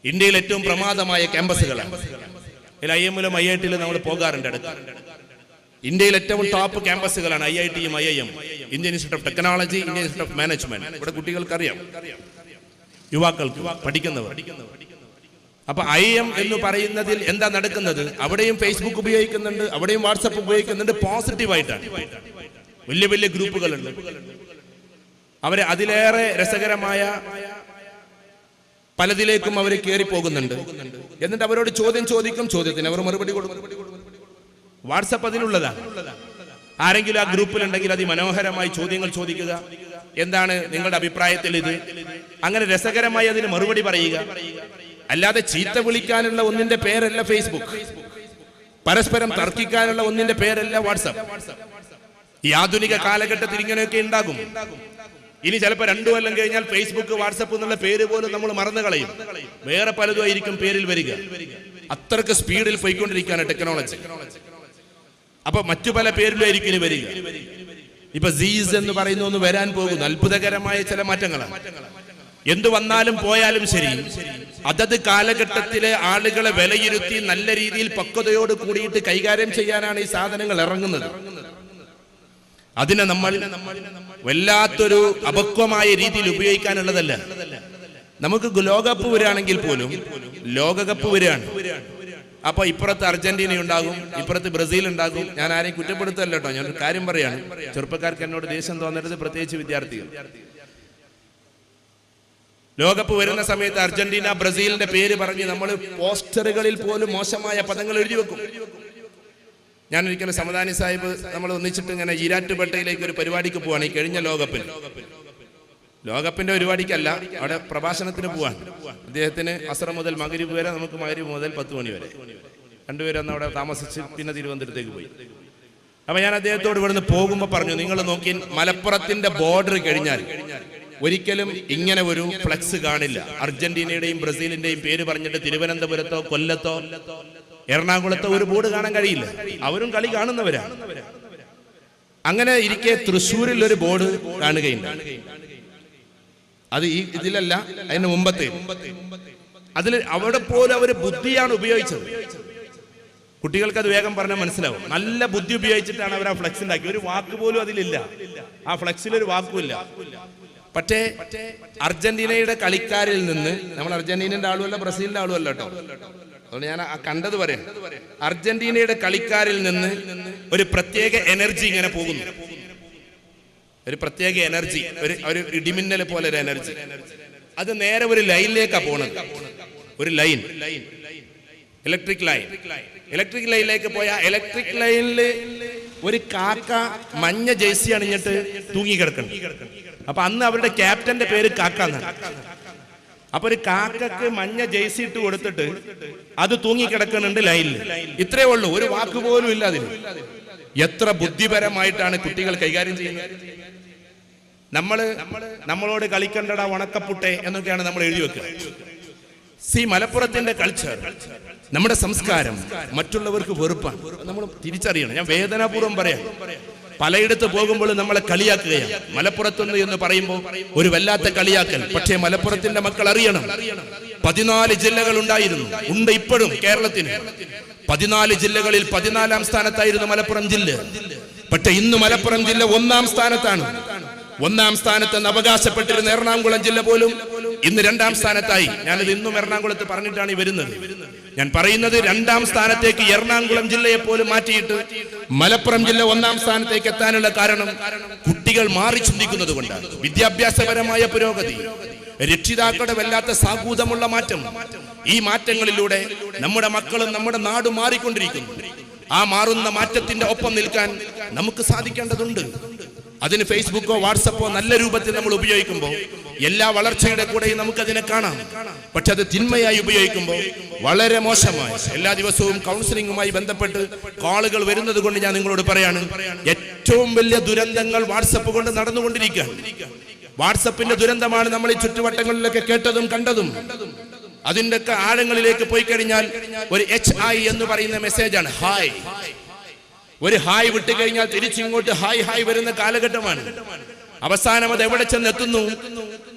ഇന്ത്യയിൽ ഏറ്റവും പ്രമാദമായ ക്യാമ്പസുകളാണ്. IIM-ലും IIT-യിലും നമ്മൾ പോകാറുണ്ട് അടുത്ത്. ഇന്ത്യയിൽ ഏറ്റവും ടോപ്പ് ക്യാമ്പസുകളാണ് IIT-യും IIM, Indian institute of technology, Indian institute of management. ഇവിടെ കുട്ടികൾക്കറിയാം, യുവാക്കൾക്ക് പഠിക്കുന്നവർ. അപ്പൊ IIM എന്ന് പറയുന്നതിൽ എന്താ നടക്കുന്നത്? അവിടെയും ഫേസ്ബുക്ക് ഉപയോഗിക്കുന്നുണ്ട്, അവിടെയും വാട്സപ്പ് ഉപയോഗിക്കുന്നുണ്ട്. പോസിറ്റീവായിട്ടാണ്. വലിയ വലിയ ഗ്രൂപ്പുകളുണ്ട്. അവരെ അതിലേറെ രസകരമായ പലതിലേക്കും അവർ കയറി പോകുന്നുണ്ട്. എന്നിട്ട് അവരോട് ചോദ്യം ചോദിക്കും, ചോദ്യത്തിന് അവർ മറുപടി കൊടുക്കും. വാട്സപ്പ് അതിനുള്ളതാണ്. ആരെങ്കിലും ആ ഗ്രൂപ്പിലുണ്ടെങ്കിൽ അതിമനോഹരമായി ചോദ്യങ്ങൾ ചോദിക്കുക. എന്താണ് നിങ്ങളുടെ അഭിപ്രായത്തിൽ ഇത്? അങ്ങനെ രസകരമായി അതിന് മറുപടി പറയുക. അല്ലാതെ ചീത്ത വിളിക്കാനുള്ള ഒന്നിന്റെ പേരല്ല ഫേസ്ബുക്ക്, പരസ്പരം തർക്കിക്കാനുള്ള ഒന്നിന്റെ പേരല്ല വാട്സപ്പ്. ഈ ആധുനിക കാലഘട്ടത്തിൽ ഇങ്ങനെയൊക്കെ ഉണ്ടാകും. ഇനി ചിലപ്പോൾ 2 കൊല്ലം കഴിഞ്ഞാൽ ഫേസ്ബുക്ക്, വാട്സപ്പ് എന്നുള്ള പേര് പോലും നമ്മൾ മറന്നു കളയും. വേറെ പലതും ആയിരിക്കും പേരിൽ വരിക. അത്രക്ക് സ്പീഡിൽ പോയിക്കൊണ്ടിരിക്കുകയാണ് ടെക്നോളജി. അപ്പൊ മറ്റു പല പേരിലായിരിക്കും ഇനി വരിക. ഇപ്പൊ സീസ് എന്ന് പറയുന്ന ഒന്ന് വരാൻ പോകുന്നു. അത്ഭുതകരമായ ചില മാറ്റങ്ങളാണ്. എന്തു വന്നാലും പോയാലും ശരി, അതത് കാലഘട്ടത്തിലെ ആളുകളെ വിലയിരുത്തി നല്ല രീതിയിൽ പക്വതയോട് കൂടിയിട്ട് കൈകാര്യം ചെയ്യാനാണ് ഈ സാധനങ്ങൾ ഇറങ്ങുന്നത്. അതിനെ നമ്മൾ വല്ലാത്തൊരു അപക്വമായ രീതിയിൽ ഉപയോഗിക്കാനുള്ളതല്ല. നമുക്ക് ലോകകപ്പ് വരികയാണെങ്കിൽ പോലും, ലോകകപ്പ് വരികയാണ്, അപ്പൊ ഇപ്പുറത്ത് അർജന്റീന ഉണ്ടാകും, ഇപ്പുറത്ത് ബ്രസീൽ ഉണ്ടാകും. ഞാൻ ആരെയും കുറ്റപ്പെടുത്തല്ലോ കേട്ടോ, ഞാനൊരു കാര്യം പറയാണ്. ചെറുപ്പക്കാർക്ക് എന്നോട് ദേഷ്യം തോന്നരുത്, പ്രത്യേകിച്ച് വിദ്യാർത്ഥികൾ. ലോകകപ്പ് വരുന്ന സമയത്ത് അർജന്റീന ബ്രസീലിന്റെ പേര് പറഞ്ഞ് നമ്മൾ പോസ്റ്ററുകളിൽ പോലും മോശമായ പദങ്ങൾ എഴുതി വെക്കും. ഞാൻ ഒരിക്കലും സമദാനി സാഹിബ് നമ്മൾ ഒന്നിച്ചിട്ട് ഇങ്ങനെ ഈരാറ്റുപേട്ടയിലേക്ക് ഒരു പരിപാടിക്ക് പോവാണ്. ഈ കഴിഞ്ഞ ലോകകപ്പിന്റെ പരിപാടിക്കല്ല, അവിടെ പ്രഭാഷണത്തിന് പോവാൻ. അദ്ദേഹത്തിന് അസ്ര മുതൽ മഗ്‌രിബ് വരെ, നമുക്ക് മഗ്‌രിബ് മുതൽ 10 മണി വരെ. രണ്ടുപേരും അന്ന് അവിടെ താമസിച്ച് പിന്നെ തിരുവനന്തപുരത്തേക്ക് പോയി. അപ്പൊ ഞാൻ അദ്ദേഹത്തോട് ഇവിടുന്ന് പോകുമ്പോൾ പറഞ്ഞു, നിങ്ങൾ നോക്കി മലപ്പുറത്തിന്റെ ബോർഡർ കഴിഞ്ഞാൽ ഒരിക്കലും ഇങ്ങനെ ഒരു ഫ്ലെക്സ് കാണില്ല. അർജന്റീനയുടെയും ബ്രസീലിന്റെയും പേര് പറഞ്ഞിട്ട് തിരുവനന്തപുരത്തോ കൊല്ലത്തോ എറണാകുളത്തോ ഒരു ബോർഡ് കാണാൻ കഴിയില്ല. അവരും കളി കാണുന്നവരാണ്. അങ്ങനെ ഇരിക്കെ തൃശ്ശൂരിൽ ഒരു ബോർഡ് കാണുകയുണ്ട്. അത് ഈ ഇതിലല്ല, അതിന് മുമ്പത്തെ അതിൽ അവിടെ പോലും അവർ ബുദ്ധിയാണ് ഉപയോഗിച്ചത്. കുട്ടികൾക്ക് അത് വേഗം പറഞ്ഞാൽ മനസ്സിലാവും. നല്ല ബുദ്ധി ഉപയോഗിച്ചിട്ടാണ് അവർ ആ ഫ്ലെക്സ് ഉണ്ടാക്കി. ഒരു വാക്ക് പോലും അതിലില്ല, ആ ഫ്ലെക്സിൽ ഒരു വാക്കുമില്ല. പക്ഷേ അർജന്റീനയുടെ കളിക്കാരിൽ നിന്ന്, നമ്മൾ അർജന്റീനയുടെ ആളുമല്ല ബ്രസീലിന്റെ ആളുമല്ല കേട്ടോ, അതുകൊണ്ട് ഞാൻ ആ കണ്ടത് പറയാം. അർജന്റീനയുടെ കളിക്കാരിൽ നിന്ന് ഒരു പ്രത്യേക എനർജി ഇങ്ങനെ പോകുന്നു. ഒരു പ്രത്യേക എനർജി, ഒരു ഇടിമിന്നൽ പോലെ ഒരു എനർജി. അത് നേരെ ഒരു ലൈനിലേക്കാണ് പോണത്. ഒരു ലൈൻ, ഇലക്ട്രിക് ലൈനിലേക്ക് പോയ ഇലക്ട്രിക് ലൈനിൽ ഒരു കാക്ക മഞ്ഞ ജേഴ്സി അണിഞ്ഞിട്ട് തൂങ്ങിക്കിടക്കണം. അപ്പൊ അന്ന് അവരുടെ ക്യാപ്റ്റന്റെ പേര് കാക്ക എന്നാണ്. അപ്പൊ ഒരു കാക്കക്ക് മഞ്ഞ ജേഴ്സി ഇട്ട് കൊടുത്തിട്ട് അത് തൂങ്ങിക്കിടക്കുന്നുണ്ട് ലൈനിൽ. ഇത്രേ ഉള്ളൂ, ഒരു വാക്ക് പോലും ഇല്ല അതിന്. എത്ര ബുദ്ധിപരമായിട്ടാണ് കുട്ടികൾ കൈകാര്യം ചെയ്യുന്നത്. നമ്മളോട് കളിക്കണ്ടടാ ഉണക്കപ്പുട്ടെ എന്നൊക്കെയാണ് നമ്മൾ എഴുതി വെക്കുക. മലപ്പുറത്തിന്റെ കൾച്ചർ, നമ്മുടെ സംസ്കാരം മറ്റുള്ളവർക്ക് വെറുപ്പാണ്. നമ്മൾ തിരിച്ചറിയണം. ഞാൻ വേദനാപൂർവ്വം പറയാം, പലയിടത്ത് പോകുമ്പോൾ നമ്മളെ കളിയാക്കുകയാണ്. മലപ്പുറത്തുനിന്ന് എന്ന് പറയുമ്പോൾ ഒരു വല്ലാത്ത കളിയാക്കൽ. പക്ഷേ മലപ്പുറത്തിന്റെ മക്കൾ അറിയണം, 14 ജില്ലകൾ ഉണ്ടായിരുന്നു, ഉണ്ട് ഇപ്പോഴും കേരളത്തിന്. 14 ജില്ലകളിൽ 14ാം സ്ഥാനത്തായിരുന്നു മലപ്പുറം ജില്ല. പക്ഷേ ഇന്ന് മലപ്പുറം ജില്ല 1ാം സ്ഥാനത്താണ്. 1ാം സ്ഥാനത്തെന്ന് അവകാശപ്പെട്ടിരുന്ന എറണാകുളം ജില്ല പോലും ഇന്ന് 2ാം സ്ഥാനത്തായി. ഞാനിത് ഇന്നും എറണാകുളത്ത് പറഞ്ഞിട്ടാണ് വരുന്നത്. ഞാൻ പറയുന്നത് 2ാം സ്ഥാനത്തേക്ക് എറണാകുളം ജില്ലയെ പോലും മാറ്റിയിട്ട് മലപ്പുറം ജില്ല 1ാം സ്ഥാനത്തേക്ക് എത്താനുള്ള കാരണം കുട്ടികൾ മാറി ചിന്തിക്കുന്നത് കൊണ്ടാണ്. വിദ്യാഭ്യാസപരമായ പുരോഗതി, രക്ഷിതാക്കളുടെ വല്ലാത്ത സാഹൂതമുള്ള മാറ്റം. ഈ മാറ്റങ്ങളിലൂടെ നമ്മുടെ മക്കളും നമ്മുടെ നാടും മാറിക്കൊണ്ടിരിക്കുന്നു. ആ മാറുന്ന മാറ്റത്തിന്റെ ഒപ്പം നിൽക്കാൻ നമുക്ക് സാധിക്കേണ്ടതുണ്ട്. അതിന് ഫേസ്ബുക്കോ വാട്സപ്പോ നല്ല രൂപത്തിൽ നമ്മൾ ഉപയോഗിക്കുമ്പോൾ എല്ലാ വളർച്ചയുടെ കൂടെയും നമുക്കതിനെ കാണാം. പക്ഷെ അത് തിന്മയായി ഉപയോഗിക്കുമ്പോൾ വളരെ മോശമായി. എല്ലാ ദിവസവും കൗൺസിലിംഗുമായി ബന്ധപ്പെട്ട് കോളുകൾ വരുന്നത് കൊണ്ട് ഞാൻ നിങ്ങളോട് പറയാണ്, ഏറ്റവും വലിയ ദുരന്തങ്ങൾ വാട്സപ്പ് കൊണ്ട് നടന്നുകൊണ്ടിരിക്കുകയാണ്. വാട്സപ്പിന്റെ ദുരന്തമാണ് നമ്മൾ ഈ ചുറ്റുവട്ടങ്ങളിലൊക്കെ കേട്ടതും കണ്ടതും. അതിന്റെ ഒക്കെ ആഴങ്ങളിലേക്ക് പോയി കഴിഞ്ഞാൽ ഒരു HI എന്ന് പറയുന്ന മെസ്സേജാണ്, ഹായ്. ഒരു ഹായ് വിട്ടു കഴിഞ്ഞാൽ തിരിച്ചിങ്ങോട്ട് ഹായ് വരുന്ന കാലഘട്ടമാണ്. അവസാനം അത് എവിടെ ചെന്നെത്തുന്നു?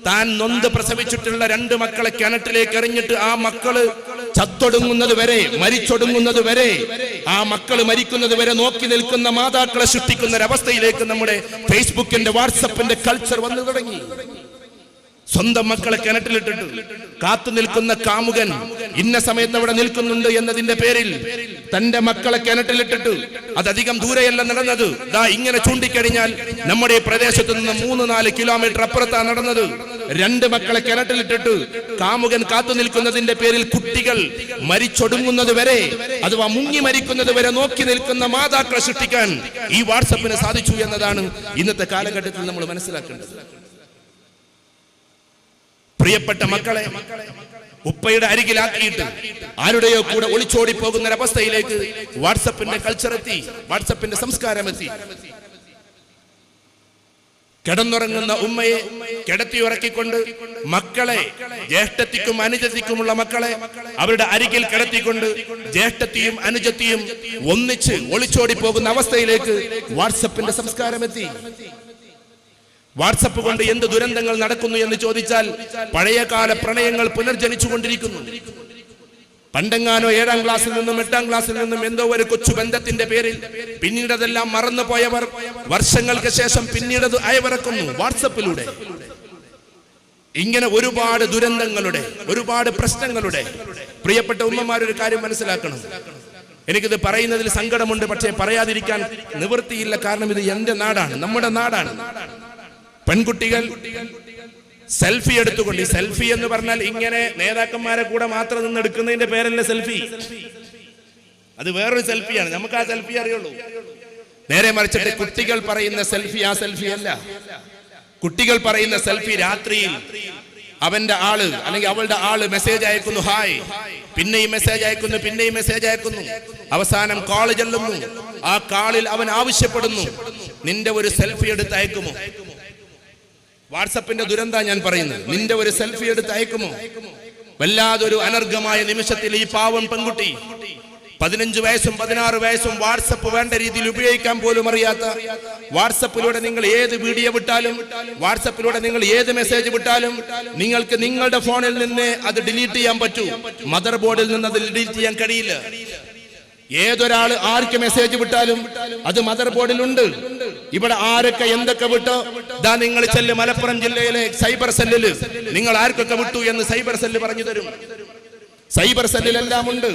താൻ നൊന്ത് പ്രസവിച്ചിട്ടുള്ള 2 മക്കളെ കിണറ്റിലേക്ക് എറിഞ്ഞിട്ട് ആ മക്കള് ചത്തൊടുങ്ങുന്നത് വരെ, മരിച്ചൊടുങ്ങുന്നത് വരെ, ആ മക്കള് മരിക്കുന്നത് വരെ നോക്കി നിൽക്കുന്ന മാതാക്കളെ സൃഷ്ടിക്കുന്ന ഒരവസ്ഥയിലേക്ക് നമ്മുടെ ഫേസ്ബുക്കിന്റെ വാട്സപ്പിന്റെ കൾച്ചർ വന്നു തുടങ്ങി. സ്വന്തം മക്കളെ കിണറ്റിലിട്ടിട്ട് കാത്തു നിൽക്കുന്ന കാമുകൻ ഇന്ന സമയത്ത് അവിടെ നിൽക്കുന്നുണ്ട് എന്നതിന്റെ പേരിൽ തന്റെ മക്കളെ കിണറ്റിലിട്ടിട്ട്, അതധികം ദൂരെയല്ല നടന്നത്, ദാ ഇങ്ങനെ ചൂണ്ടിക്കഴിഞ്ഞാൽ നമ്മുടെ പ്രദേശത്ത് നിന്ന് 3-4 കിലോമീറ്റർ അപ്പുറത്താണ് നടന്നത്. 2 മക്കളെ കിണറ്റിലിട്ടിട്ട് കാമുകൻ കാത്തു നിൽക്കുന്നതിന്റെ പേരിൽ കുട്ടികൾ മരിച്ചൊടുങ്ങുന്നത് വരെ, അഥവാ മുങ്ങി മരിക്കുന്നത് വരെ നോക്കി നിൽക്കുന്ന മാതാക്കളെ സൃഷ്ടിക്കാൻ ഈ വാട്സപ്പിന് സാധിച്ചു എന്നതാണ് ഇന്നത്തെ കാലഘട്ടത്തിൽ നമ്മൾ മനസ്സിലാക്കേണ്ടത്. പ്രിയപ്പെട്ട മക്കളെ ഉപ്പയുടെ അരികിലാക്കിയിട്ട് ആരുടെയോ കൂടെ ഒളിച്ചോടി പോകുന്ന ഒരവസ്ഥയിലേക്ക് വാട്സപ്പിന്റെ കൾച്ചർ എത്തി, വാട്സപ്പിന്റെ സംസ്കാരം എത്തി. കിടന്നുറങ്ങുന്ന ഉമ്മയെ കിടത്തി ഉറക്കിക്കൊണ്ട് മക്കളെ, ജ്യേഷ്ഠത്തിക്കും അനുജത്തിക്കുമുള്ള മക്കളെ അവരുടെ അരികിൽ കിടത്തിക്കൊണ്ട് ജ്യേഷ്ഠത്തിയും അനുജത്തിയും ഒന്നിച്ച് ഒളിച്ചോടി പോകുന്ന അവസ്ഥയിലേക്ക് വാട്സപ്പിന്റെ സംസ്കാരം എത്തി. വാട്സപ്പ് കൊണ്ട് എന്ത് ദുരന്തങ്ങൾ നടക്കുന്നു എന്ന് ചോദിച്ചാൽ പഴയകാല പ്രണയങ്ങൾ പുനർജനിച്ചു കൊണ്ടിരിക്കുന്നു. പണ്ടെങ്ങാനോ 7ാം ക്ലാസ്സിൽ നിന്നും 8ാം ക്ലാസ്സിൽ നിന്നും എന്തോ ഒരു കൊച്ചു ബന്ധത്തിന്റെ പേരിൽ പിന്നീട് അതെല്ലാം മറന്നുപോയവർ വർഷങ്ങൾക്ക് ശേഷം പിന്നീട് അത് അയവിറക്കുന്നു വാട്സപ്പിലൂടെ. ഇങ്ങനെ ഒരുപാട് ദുരന്തങ്ങളുടെ, ഒരുപാട് പ്രശ്നങ്ങളുടെ. പ്രിയപ്പെട്ട ഉമ്മമാരൊരു കാര്യം മനസ്സിലാക്കണം. എനിക്കിത് പറയുന്നതിൽ സങ്കടമുണ്ട്, പക്ഷേ പറയാതിരിക്കാൻ നിവൃത്തിയില്ല. കാരണം ഇത് എന്റെ നാടാണ്, നമ്മുടെ നാടാണ്. പെൺകുട്ടികൾ സെൽഫി എടുത്തുകൊണ്ട്, ഈ സെൽഫി എന്ന് പറഞ്ഞാൽ ഇങ്ങനെ നേതാക്കന്മാരെ കൂടെ മാത്രം നിന്ന് എടുക്കുന്നതിന്റെ പേരല്ല സെൽഫി. അത് വേറൊരു സെൽഫിയാണ്, നമുക്ക് ആ സെൽഫി അറിയുള്ളൂ. നേരെ മറിച്ചിട്ട് കുട്ടികൾ പറയുന്ന സെൽഫി ആ സെൽഫി അല്ല. കുട്ടികൾ പറയുന്ന സെൽഫി രാത്രിയിൽ അവന്റെ ആള് അല്ലെങ്കിൽ അവളുടെ ആള് മെസ്സേജ് അയക്കുന്നു, ഹായ്, പിന്നെയും മെസ്സേജ് അയക്കുന്നു, പിന്നെയും മെസ്സേജ് അയക്കുന്നു, അവസാനം കാള് ചെല്ലുന്നു. ആ കാളിൽ അവൻ ആവശ്യപ്പെടുന്നു, നിന്റെ ഒരു സെൽഫി എടുത്ത് അയക്കുമോ? വാട്സപ്പിന്റെ ദുരന്ത ഞാൻ പറയുന്നത്. നിന്റെ ഒരു സെൽഫി എടുത്ത് അയക്കുമോ? വല്ലാതൊരു അനർഘമായ നിമിഷത്തിൽ ഈ പാവം പെൺകുട്ടി 15 വയസ്സും 16 വയസ്സും വാട്സപ്പ് വേണ്ട രീതിയിൽ ഉപയോഗിക്കാൻ പോലും അറിയാത്ത, വാട്സപ്പിലൂടെ നിങ്ങൾ ഏത് വീഡിയോ വിട്ടാലും, വാട്സപ്പിലൂടെ നിങ്ങൾ ഏത് മെസ്സേജ് വിട്ടാലും നിങ്ങൾക്ക് നിങ്ങളുടെ ഫോണിൽ നിന്ന് അത് ഡിലീറ്റ് ചെയ്യാൻ പറ്റൂ, മദർ ബോർഡിൽ നിന്ന് അത് ഡിലീറ്റ് ചെയ്യാൻ കഴിയില്ല. ഏതൊരാള് ആർക്ക് മെസ്സേജ് വിട്ടാലും അത് മദർ ബോർഡിലുണ്ട്. ഇവിടെ ആരൊക്കെ എന്തൊക്കെ വിട്ടോ, ദാ നിങ്ങൾ ചെല്ല് മലപ്പുറം ജില്ലയിലെ സൈബർ സെല്ലിൽ നിങ്ങൾ ആർക്കൊക്കെ വിട്ടു എന്ന് സൈബർ സെല്ല് പറഞ്ഞു തരും. സൈബർ സെല്ലിലെല്ലാം ഉണ്ട്,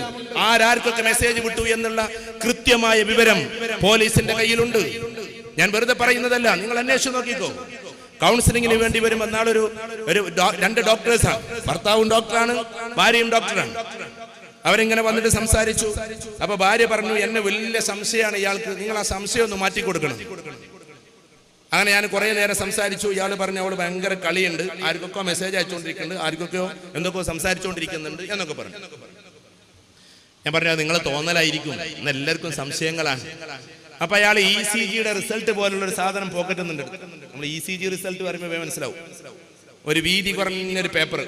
ആരാർക്കൊക്കെ മെസ്സേജ് വിട്ടു എന്നുള്ള കൃത്യമായ വിവരം പോലീസിന്റെ കയ്യിലുണ്ട്. ഞാൻ വെറുതെ പറയുന്നതല്ല, നിങ്ങൾ അന്വേഷിച്ചു നോക്കിക്കോ. കൗൺസിലിംഗിന് വേണ്ടി വരുമ്പോൾ നാളൊരു 2 ഡോക്ടേഴ്സാണ്, ഭർത്താവും ഡോക്ടറാണ്, ഭാര്യയും ഡോക്ടറാണ്. അവരിങ്ങനെ വന്നിട്ട് സംസാരിച്ചു. അപ്പൊ ഭാര്യ പറഞ്ഞു, എന്നെ വലിയ സംശയമാണ് ഇയാൾക്ക്, നിങ്ങൾ ആ സംശയം ഒന്ന് മാറ്റി കൊടുക്കണം. അങ്ങനെ ഞാൻ കുറെ നേരം സംസാരിച്ചു. ഇയാൾ പറഞ്ഞു, അവള് ഭയങ്കര കളിയുണ്ട്, ആർക്കൊക്കെ മെസ്സേജ് അയച്ചുകൊണ്ടിരിക്കുന്നുണ്ട്, ആർക്കൊക്കെയോ എന്തൊക്കെയോ സംസാരിച്ചുകൊണ്ടിരിക്കുന്നുണ്ട് എന്നൊക്കെ പറഞ്ഞു. ഞാൻ പറഞ്ഞു, അത് നിങ്ങളെ തോന്നലായിരിക്കും, ഇന്ന് എല്ലാവർക്കും സംശയങ്ങളാണ്. അപ്പൊ അയാൾ ECG റിസൾട്ട് പോലുള്ള ഒരു സാധനം പോക്കറ്റിൽ നിന്നുണ്ട്. നമ്മൾ ECG റിസൾട്ട് പറയുമ്പോൾ മനസ്സിലാവും, ഒരു വീതി കുറഞ്ഞൊരു പേപ്പർ.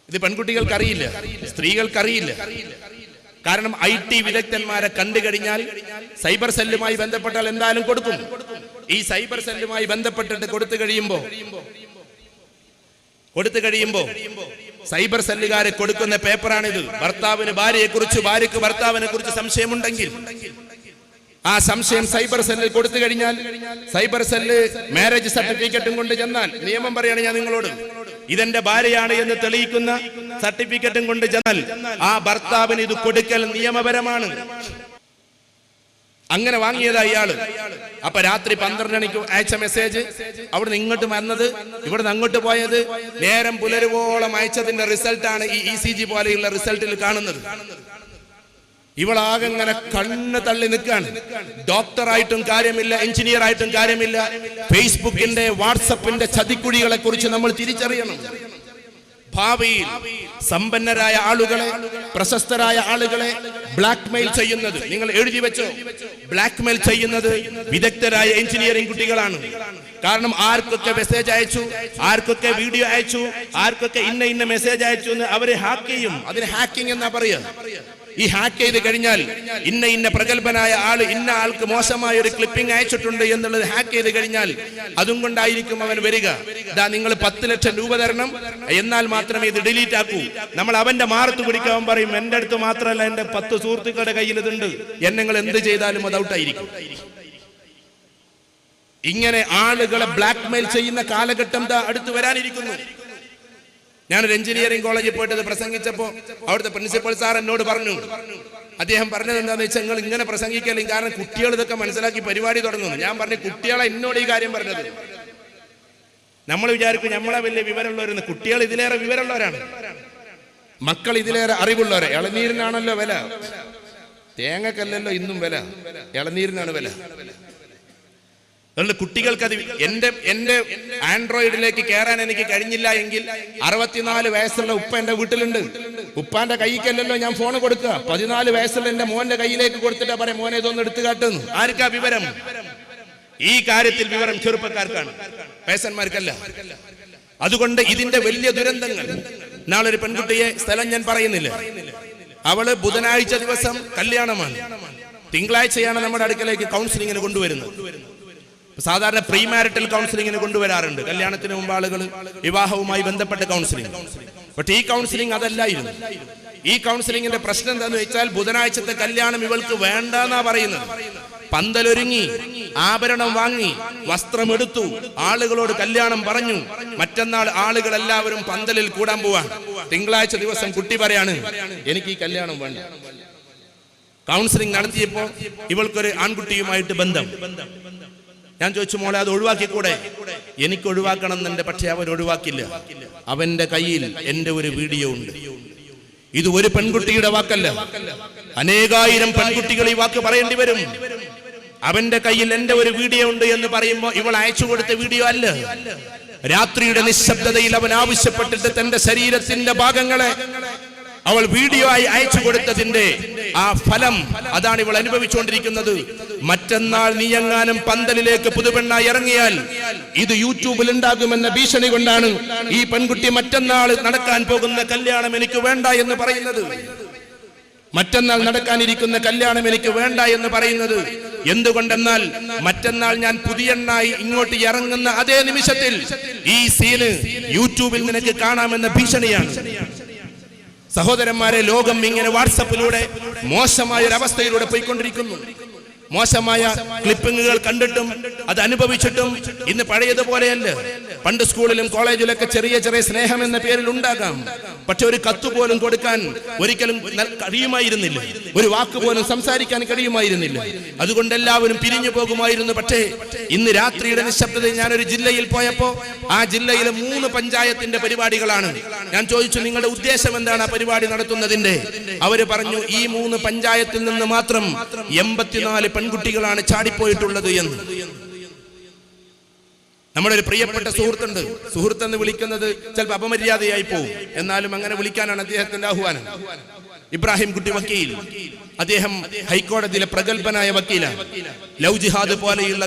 ഇത് പെൺകുട്ടികൾക്കറിയില്ല, സ്ത്രീകൾക്കറിയില്ല. കാരണം IT വിദഗ്ധന്മാരെ കണ്ടു കഴിഞ്ഞാൽ സൈബർ സെല്ലുമായി ബന്ധപ്പെട്ടാൽ എന്തായാലും കൊടുക്കും. ഈ സൈബർ സെല്ലുമായി ബന്ധപ്പെട്ടിട്ട് കൊടുത്തു കഴിയുമ്പോ സൈബർ സെല്ലുകാരെ കൊടുക്കുന്ന പേപ്പറാണിത്. ഭർത്താവിന് ഭാര്യയെ കുറിച്ച്, ഭാര്യക്ക് ഭർത്താവിനെ കുറിച്ച് സംശയമുണ്ടെങ്കിൽ ആ സംശയം സൈബർ സെല്ലിൽ കൊടുത്തു കഴിഞ്ഞാൽ സൈബർ സെല്ല് മാരേജ് സർട്ടിഫിക്കറ്റും കൊണ്ട് ചെന്നാൽ, നിയമം പറയാണ് ഞാൻ നിങ്ങളോട്, ഇതെന്റെ ഭാര്യയാണ് എന്ന് തെളിയിക്കുന്ന സർട്ടിഫിക്കറ്റും കൊണ്ട് ചെന്നാൽ ആ ഭർത്താവിന് ഇത് കൊടുക്കൽ നിയമപരമാണ്. അങ്ങനെ വാങ്ങിയതാ ഇയാള്. അപ്പൊ രാത്രി 12 മണിക്ക് അയച്ച മെസ്സേജ്, അവിടുന്ന് ഇങ്ങോട്ട് വന്നത്, ഇവിടുന്ന് അങ്ങോട്ട് പോയത്, നേരം പുലരുവോളം അയച്ചതിന്റെ റിസൾട്ടാണ് ഈ ECG പോലെയുള്ള റിസൾട്ടിൽ കാണുന്നത്. ഇവളാകെ ഇങ്ങനെ കണ്ണ് തള്ളി നിൽക്കാണ്. ഡോക്ടറായിട്ടും കാര്യമില്ല, എഞ്ചിനീയർ ആയിട്ടും കാര്യമില്ല. ഫേസ്ബുക്കിന്റെ, വാട്സപ്പിന്റെ ചതിക്കുഴികളെ കുറിച്ച് നമ്മൾ തിരിച്ചറിയണം. ഭാവിയിൽ സമ്പന്നരായ ആളുകളെ, പ്രശസ്തരായ ആളുകളെ ബ്ലാക്ക്മെയിൽ ചെയ്യുന്നത്, നിങ്ങൾ എഴുതി വെച്ചോ, ബ്ലാക്ക്മെയിൽ ചെയ്യുന്നത് വിദഗ്ധരായ എഞ്ചിനീയറിംഗ് കുട്ടികളാണ്. കാരണം ആർക്കൊക്കെ മെസ്സേജ് അയച്ചു, ആർക്കൊക്കെ വീഡിയോ അയച്ചു, ആർക്കൊക്കെ ഇന്ന മെസ്സേജ് അയച്ചു എന്ന് അവരെ ഹാക്ക് ചെയ്യും. അതിന് ഹാക്കിംഗ് എന്നാ പറയുക. ഈ ഹാക്ക് ചെയ്ത് കഴിഞ്ഞാൽ ഇന്ന പ്രഗത്ഭനായ ആള് ഇന്ന ആൾക്ക് മോശമായ ഒരു ക്ലിപ്പിംഗ് അയച്ചിട്ടുണ്ട് എന്നുള്ളത് ഹാക്ക് ചെയ്ത് കഴിഞ്ഞാൽ അതും കൊണ്ടായിരിക്കും അവൻ വരിക. ഇതാ നിങ്ങൾ 10 ലക്ഷം രൂപ തരണം, എന്നാൽ മാത്രമേ ഇത് ഡിലീറ്റ് ആക്കൂ. നമ്മൾ അവന്റെ മാറത്ത് പിടിക്കാൻ പറയും, എന്റെ അടുത്ത് മാത്രമല്ല എന്റെ 10 സുഹൃത്തുക്കളുടെ കയ്യിൽ ഇതുണ്ട്, എന്നെ എന്ത് ചെയ്താലും അത് ഔട്ടായിരിക്കും. ഇങ്ങനെ ആളുകളെ ബ്ലാക്ക്മെയിൽ ചെയ്യുന്ന കാലഘട്ടം അടുത്ത് വരാനിരിക്കുന്നു. ഞാനൊരു എഞ്ചിനീയറിംഗ് കോളേജിൽ പോയിട്ട് പ്രസംഗിച്ചപ്പോ അവിടുത്തെ പ്രിൻസിപ്പൽ സാർ എന്നോട് പറഞ്ഞു, അദ്ദേഹം പറഞ്ഞത് എന്താണെന്ന് വെച്ചാൽ, നിങ്ങൾ ഇങ്ങനെ പ്രസംഗിക്കലും, കാരണം കുട്ടികൾ ഇതൊക്കെ മനസ്സിലാക്കി പരിപാടി തുടങ്ങുന്നു. ഞാൻ പറഞ്ഞു, കുട്ടികളെ എന്നോട് ഈ കാര്യം പറഞ്ഞത്. നമ്മൾ വിചാരിക്കും നമ്മളെ വലിയ വിവരമുള്ളവരെന്ന്. കുട്ടികൾ ഇതിലേറെ വിവരമുള്ളവരാണ്, മക്കൾ ഇതിലേറെ അറിവുള്ളവരെ. ഇളനീരിനാണല്ലോ വില, തേങ്ങക്കല്ലല്ലോ ഇന്നും വില, ഇളനീരിനാണ് വില. അതുകൊണ്ട് കുട്ടികൾക്ക് അത്, എന്റെ ആൻഡ്രോയിഡിലേക്ക് കയറാൻ എനിക്ക് കഴിഞ്ഞില്ല എങ്കിൽ 64 വയസ്സുള്ള ഉപ്പ എന്റെ വീട്ടിലുണ്ട്. ഉപ്പാന്റെ കൈക്കല്ലല്ലോ ഞാൻ ഫോൺ കൊടുക്കുക. 14 വയസ്സുള്ള എന്റെ മോന്റെ കയ്യിലേക്ക് കൊടുത്തിട്ടാ പറയാം, മോനെ ഇതൊന്ന് എടുത്തു കാട്ടുന്നു. ആർക്കാ വിവരം? ഈ കാര്യത്തിൽ വിവരം ചെറുപ്പക്കാർക്കാണ്, വയസ്സന്മാർക്കല്ല. അതുകൊണ്ട് ഇതിന്റെ വലിയ ദുരന്തങ്ങൾ. നാളൊരു പെൺകുട്ടിയെ, സ്ഥലം ഞാൻ പറയുന്നില്ല, അവള് ബുധനാഴ്ച ദിവസം കല്യാണമാണ്, തിങ്കളാഴ്ചയാണ് നമ്മുടെ അടുക്കലേക്ക് കൗൺസിലിങ്ങിന് കൊണ്ടുവരുന്നത്. സാധാരണ പ്രീ മാരിറ്റൽ കൗൺസിലിങ്ങിന് കൊണ്ടുവരാറുണ്ട്, കല്യാണത്തിന് മുമ്പ് ആളുകൾ, വിവാഹവുമായി ബന്ധപ്പെട്ട കൗൺസിലിംഗ്. പക്ഷേ ഈ കൗൺസിലിംഗ് അതല്ലായിരുന്നു. ഈ കൗൺസിലിംഗിന്റെ പ്രശ്നം എന്താണെന്ന് വെച്ചാൽ, ബുധനാഴ്ചത്തെ കല്യാണം ഇവൾക്ക് വേണ്ടെന്നാ പറയുന്നത്. പന്തലൊരുങ്ങി, ആഭരണം വാങ്ങി, വസ്ത്രമെടുത്തു, ആളുകളോട് കല്യാണം പറഞ്ഞു. മറ്റന്നാൾ ആളുകൾ എല്ലാവരും പന്തലിൽ കൂടാൻ പോവാൻ. തിങ്കളാഴ്ച ദിവസം കുട്ടി പറയാണ്, എനിക്ക് ഈ കല്യാണം വേണ്ട. കൗൺസിലിംഗ് നടത്തിയപ്പോ ഇവൾക്കൊരു ആൺകുട്ടിയുമായിട്ട് ബന്ധം. ഞാൻ ചോദിച്ചു, മോളെ അത് ഒഴിവാക്കിക്കൂടെ? എനിക്ക് ഒഴിവാക്കണം എന്നുണ്ട്, പക്ഷെ അവൻ ഒഴിവാക്കില്ല. അവന്റെ കയ്യിൽ എന്റെ ഒരു വീഡിയോ ഉണ്ട്. ഇത് ഒരു പെൺകുട്ടിയുടെ വാക്കല്ല, അനേകായിരം പെൺകുട്ടികൾ ഈ വാക്ക് പറയേണ്ടി വരും. അവന്റെ കയ്യിൽ എന്റെ ഒരു വീഡിയോ ഉണ്ട് എന്ന് പറയുമ്പോൾ ഇവൾ അയച്ചു കൊടുത്ത വീഡിയോ അല്ല. രാത്രിയുടെ നിശബ്ദതയിൽ അവൻ ആവശ്യപ്പെട്ടിട്ട് തന്റെ ശരീരത്തിന്റെ ഭാഗങ്ങളെ അവൾ വീഡിയോ ആയി അയച്ചു കൊടുത്തതിന്റെ ആ ഫലം അതാണ് ഇവൾ അനുഭവിച്ചുകൊണ്ടിരിക്കുന്നത്. മറ്റന്നാൾ നീയെങ്ങാനും പന്തലിലേക്ക് പുതുപെണ്ണായി ഇറങ്ങിയാൽ ഇത് യൂട്യൂബിൽ ഉണ്ടാകുമെന്ന ഭീഷണി കൊണ്ടാണ് ഈ പെൺകുട്ടി മറ്റന്നാൾ നടക്കാൻ പോകുന്ന കല്യാണം എനിക്ക് വേണ്ട എന്ന് പറയുന്നത്. മറ്റന്നാൾ നടക്കാനിരിക്കുന്ന കല്യാണം എനിക്ക് വേണ്ട എന്ന് പറയുന്നത് എന്തുകൊണ്ടെന്നാൽ മറ്റന്നാൾ ഞാൻ പുതിയെണ്ണായി ഇങ്ങോട്ട് ഇറങ്ങുന്ന അതേ നിമിഷത്തിൽ ഈ സീന് യൂട്യൂബിൽ നിനക്ക് കാണാമെന്ന ഭീഷണിയാണ്. സഹോദരന്മാരെ, ലോകം ഇങ്ങനെ വാട്സപ്പിലൂടെ മോശമായ ഒരു അവസ്ഥയിലൂടെ പോയിക്കൊണ്ടിരിക്കുന്നു. മോശമായ ക്ലിപ്പിങ്ങുകൾ കണ്ടിട്ടും അത് അനുഭവിച്ചിട്ടും ഇന്ന് പഴയതുപോലെയല്ല. പണ്ട് സ്കൂളിലും കോളേജിലൊക്കെ ചെറിയ ചെറിയ സ്നേഹം എന്ന പേരിൽ ഉണ്ടാകാം, പക്ഷെ ഒരു കത്ത് പോലും കൊടുക്കാൻ ഒരിക്കലും കഴിയുമായിരുന്നില്ല, ഒരു വാക്ക് പോലും സംസാരിക്കാൻ കഴിയുമായിരുന്നില്ല. അതുകൊണ്ട് എല്ലാവരും പിരിഞ്ഞു പോകുമായിരുന്നു. പക്ഷേ ഇന്ന് രാത്രിയുടെ നിശബ്ദതയിൽ ഞാനൊരു ജില്ലയിൽ പോയപ്പോ ആ ജില്ലയിലെ 3 പഞ്ചായത്തിന്റെ പരിപാടികളാണ്. ഞാൻ ചോദിച്ചു, നിങ്ങളുടെ ഉദ്ദേശം എന്താണ് ആ പരിപാടി നടത്തുന്നതിന്റെ? അവര് പറഞ്ഞു, ഈ 3 പഞ്ചായത്തിൽ നിന്ന് മാത്രം 84 പെൺകുട്ടികളാണ് ചാടിപ്പോയിട്ടുള്ളത് എന്ന്. നമ്മുടെ ഒരു പ്രിയപ്പെട്ട സുഹൃത്തുണ്ട്, സുഹൃത്തെന്ന് വിളിക്കുന്നത് ചിലപ്പോൾ അപമര്യാദയായി പോകും, എന്നാലും അങ്ങനെ വിളിക്കാനാണ് അദ്ദേഹത്തിന്റെ ആഹ്വാനം. ഇബ്രാഹിം കുട്ടി വക്കീൽ, അദ്ദേഹം ഹൈക്കോടതിയിലെ പ്രഗത്ഭനായ വക്കീലാണ്. ലവ് ജിഹാദ് പോലെയുള്ള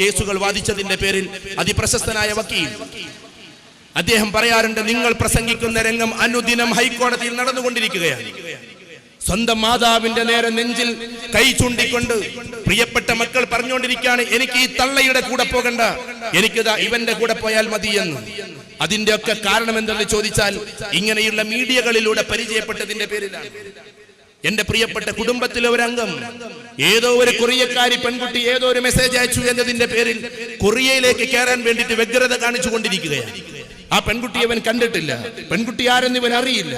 കേസുകൾ വാദിച്ചതിന്റെ പേരിൽ അതിപ്രശസ്തനായ വക്കീൽ. അദ്ദേഹം പറയാറുണ്ട്, നിങ്ങൾ പ്രസംഗിക്കുന്ന രംഗം അനുദിനം ഹൈക്കോടതിയിൽ നടന്നുകൊണ്ടിരിക്കുകയാണ്. സ്വന്തം മാതാവിന്റെ നേരെ നെഞ്ചിൽ കൈ ചൂണ്ടിക്കൊണ്ട് പ്രിയപ്പെട്ട മക്കൾ പറഞ്ഞുകൊണ്ടിരിക്കുകയാണ്, എനിക്ക് ഈ തള്ളയുടെ കൂടെ പോകണ്ട, എനിക്കിതാ ഇവന്റെ കൂടെ പോയാൽ മതി എന്ന്. അതിന്റെ ഒക്കെ കാരണം എന്തെന്ന് ചോദിച്ചാൽ ഇങ്ങനെയുള്ള മീഡിയകളിലൂടെ പരിചയപ്പെട്ടതിന്റെ പേരിലാണ്. എന്റെ പ്രിയപ്പെട്ട കുടുംബത്തിലെ ഒരു അംഗം, ഏതോ ഒരു കൊറിയക്കാരി പെൺകുട്ടി ഏതോ ഒരു മെസ്സേജ് അയച്ചു എന്നതിന്റെ പേരിൽ കൊറിയയിലേക്ക് കയറാൻ വേണ്ടിയിട്ട് വ്യഗ്രത കാണിച്ചു കൊണ്ടിരിക്കുകയാണ്. ആ പെൺകുട്ടി അവൻ കണ്ടിട്ടില്ല, പെൺകുട്ടി ആരെന്ന് ഇവൻ അറിയില്ല.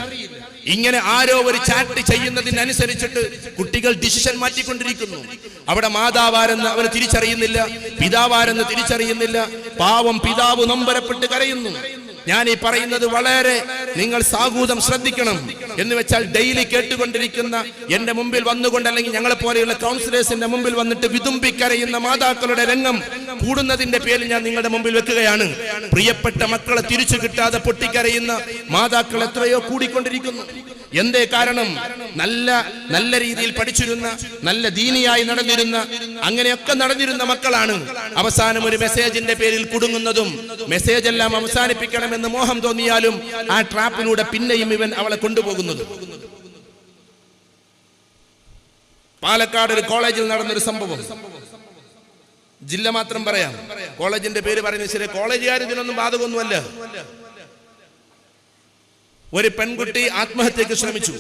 ഇങ്ങനെ ആരോ ഒരു ചാറ്റ് ചെയ്യുന്നതിനനുസരിച്ചിട്ട് കുട്ടികൾ ഡിസിഷൻ മാറ്റിക്കൊണ്ടിരിക്കുന്നു. അവിടെ മാതാവാരെന്ന് അവന് തിരിച്ചറിയുന്നില്ല, പിതാവാരെന്ന് തിരിച്ചറിയുന്നില്ല. പാവം പിതാവ് നൊമ്പരപ്പെട്ട് കരയുന്നു. ഞാൻ ഈ പറയുന്നത് വളരെ നിങ്ങൾ സാഹൂതം ശ്രദ്ധിക്കണം. എന്ന് വെച്ചാൽ ഡെയിലി കേട്ടുകൊണ്ടിരിക്കുന്ന എന്റെ മുമ്പിൽ വന്നുകൊണ്ട്, അല്ലെങ്കിൽ ഞങ്ങളെ പോലെയുള്ള കൗൺസിലേഴ്സിന്റെ മുമ്പിൽ വന്നിട്ട് വിതുമ്പിക്കരയുന്ന മാതാക്കളുടെ രംഗം കൂടുന്നതിന്റെ പേരിൽ ഞാൻ നിങ്ങളുടെ മുമ്പിൽ വെക്കുകയാണ്. പ്രിയപ്പെട്ട മക്കളെ തിരിച്ചു കിട്ടാതെ പൊട്ടിക്കരയുന്ന മാതാക്കൾ എത്രയോ കൂടിക്കൊണ്ടിരിക്കുന്നു. എന്തേ കാരണം? നല്ല രീതിയിൽ പഠിച്ചിരുന്ന, നല്ല ദീനിയായി നടന്നിരുന്ന, അങ്ങനെയൊക്കെ നടന്നിരുന്ന മക്കളാണ് അവസാനം ഒരു മെസ്സേജിന്റെ പേരിൽ കുടുങ്ങുന്നതും. മെസ്സേജ് എല്ലാം അവസാനിപ്പിക്കണമെന്ന് മോഹം തോന്നിയാലും ആ ട്രാപ്പിലൂടെ പിന്നെയും ഇവൻ അവളെ കൊണ്ടുപോകുന്നത്. പാലക്കാട് ഒരു കോളേജിൽ നടന്നൊരു സംഭവം, ജില്ല മാത്രം പറയാം, കോളേജിന്റെ പേര് പറയുന്നത് ശരി, കോളേജുകാർ ഇതിനൊന്നും ബാധകമൊന്നുമല്ല. ഒരു പെൺകുട്ടി ആത്മഹത്യക്ക് ശ്രമിച്ചു.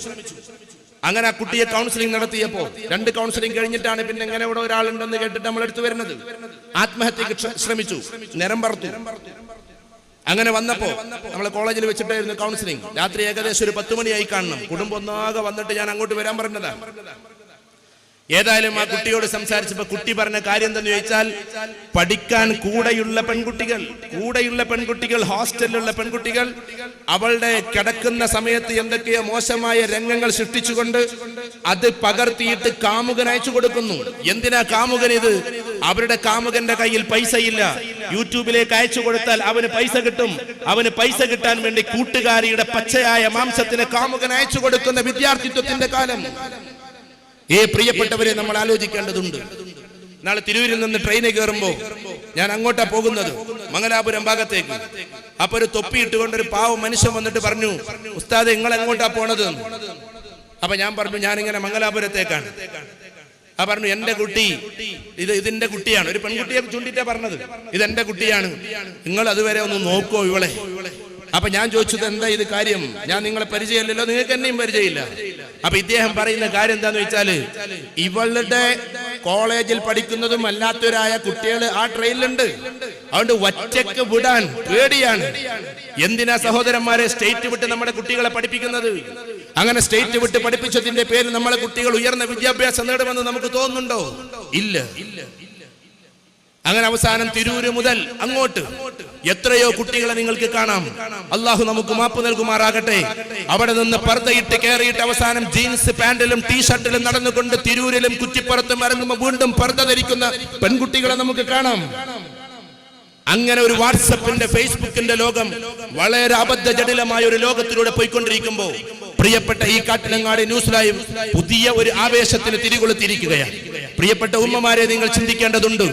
അങ്ങനെ ആ കുട്ടിയെ കൗൺസിലിംഗ് നടത്തിയപ്പോ 2 കൗൺസിലിംഗ് കഴിഞ്ഞിട്ടാണ് പിന്നെ ഇങ്ങനെ ഇവിടെ ഒരാളുണ്ടെന്ന് കേട്ടിട്ട് നമ്മൾ എടുത്തു വരുന്നത്. ആത്മഹത്യക്ക് ശ്രമിച്ചു, നിരം പറത്തു. അങ്ങനെ വന്നപ്പോ നമ്മളെ കോളേജിൽ വെച്ചിട്ടായിരുന്നു കൗൺസിലിംഗ്. രാത്രി ഏകദേശം ഒരു 10 മണിയായി കാണണം. കുടുംബം ഒന്നാകെ വന്നിട്ട് ഞാൻ അങ്ങോട്ട് വരാൻ പറഞ്ഞതാണ്. ഏതായാലും ആ കുട്ടിയോട് സംസാരിച്ചപ്പോ കുട്ടി പറഞ്ഞ കാര്യം എന്തെന്ന് ചോദിച്ചാൽ, പഠിക്കാൻ കൂടെയുള്ള പെൺകുട്ടികൾ ഹോസ്റ്റലിലുള്ള പെൺകുട്ടികൾ അവളുടെ കിടക്കുന്ന സമയത്ത് എന്തൊക്കെയോ മോശമായ രംഗങ്ങൾ സൃഷ്ടിച്ചുകൊണ്ട് അത് പകർത്തിയിട്ട് കാമുകൻ അയച്ചു കൊടുക്കുന്നു. എന്തിനാ കാമുകൻ ഇത്? അവരുടെ കാമുകന്റെ കയ്യിൽ പൈസയില്ല, യൂട്യൂബിലേക്ക് അയച്ചു കൊടുത്താൽ അവന് പൈസ കിട്ടും. അവന് പൈസ കിട്ടാൻ വേണ്ടി കൂട്ടുകാരിയുടെ പച്ചയായ മാംസത്തിന് കാമുകൻ അയച്ചു കൊടുക്കുന്ന വിദ്യാർത്ഥിത്വത്തിന്റെ കാലം. പ്രിയപ്പെട്ടവരെ, നമ്മൾ ആലോചിക്കേണ്ടതുണ്ട്. നാളെ തിരൂരിൽ നിന്ന് ട്രെയിനിൽ കയറുമ്പോ ഞാൻ അങ്ങോട്ടാ പോകുന്നത്, മംഗലാപുരം ഭാഗത്തേക്ക്. അപ്പൊ ഒരു തൊപ്പിയിട്ടുകൊണ്ടൊരു പാവം മനുഷ്യൻ വന്നിട്ട് പറഞ്ഞു, ഉസ്താദെ നിങ്ങൾ എങ്ങോട്ടാ പോണത്? അപ്പൊ ഞാൻ പറഞ്ഞു, ഞാനിങ്ങനെ മംഗലാപുരത്തേക്കാണ്. ആ പറഞ്ഞു, എന്റെ കുട്ടി ഇതിന്റെ കുട്ടിയാണ്. ഒരു പെൺകുട്ടിയെ ചൂണ്ടിട്ടാ പറഞ്ഞത്, ഇതെന്റെ കുട്ടിയാണ്, നിങ്ങൾ അതുവരെ ഒന്ന് നോക്കോ ഇവളെ. അപ്പൊ ഞാൻ ചോദിച്ചത്, എന്താ ഇത് കാര്യം? ഞാൻ നിങ്ങളെ പരിചയമില്ലല്ലോ, നിങ്ങൾക്ക് എന്നെയും പരിചയമില്ല. അപ്പൊ ഇദ്ദേഹം പറയുന്ന കാര്യം എന്താന്ന് വെച്ചാല്, ഇവളുടെ കോളേജിൽ പഠിക്കുന്നതും അല്ലാത്തവരായ കുട്ടികൾ ആ ട്രെയിനിലുണ്ട്. അതുകൊണ്ട് ഒറ്റയ്ക്ക് വിടാൻ പേടിയാണ്. എന്തിനാ സഹോദരന്മാരെ സ്റ്റേറ്റ് വിട്ട് നമ്മുടെ കുട്ടികളെ പഠിപ്പിക്കുന്നത്? അങ്ങനെ സ്റ്റേറ്റ് വിട്ട് പഠിപ്പിച്ചതിന്റെ പേരിൽ നമ്മളെ കുട്ടികൾ ഉയർന്ന വിദ്യാഭ്യാസം നേടുമെന്ന് നമുക്ക് തോന്നുന്നുണ്ടോ? ഇല്ല. അങ്ങനെ അവസാനം തിരൂര് മുതൽ അങ്ങോട്ട് എത്രയോ കുട്ടികളെ നിങ്ങൾക്ക് കാണാം. അള്ളാഹു നമുക്ക് മാപ്പ് നൽകുമാറാകട്ടെ. അവിടെ നിന്ന് പർദ്ദയിട്ട് കയറിയിട്ട് അവസാനം ജീൻസ് പാന്റിലും ടീഷർട്ടിലും നടന്നുകൊണ്ട് തിരൂരിലും കുറ്റിപ്പുറത്തും ഇറങ്ങുമ്പോൾ വീണ്ടും പർദ്ദ ധരിക്കുന്ന പെൺകുട്ടികളെ നമുക്ക് കാണാം. അങ്ങനെ ഒരു വാട്സപ്പിന്റെ ഫേസ്ബുക്കിന്റെ ലോകം വളരെ അബദ്ധജടിലമായ ഒരു ലോകത്തിലൂടെ പോയിക്കൊണ്ടിരിക്കുമ്പോൾ പ്രിയപ്പെട്ട ഈ കാട്ടിലങ്ങാടി ന്യൂസ് ലൈവ് പുതിയ ഒരു ആവേശത്തിന് തിരികൊളുത്തിയിരിക്കുകയാണ്. പ്രിയപ്പെട്ട ഉമ്മമാരെ, നിങ്ങൾ ചിന്തിക്കേണ്ടതുണ്ട്.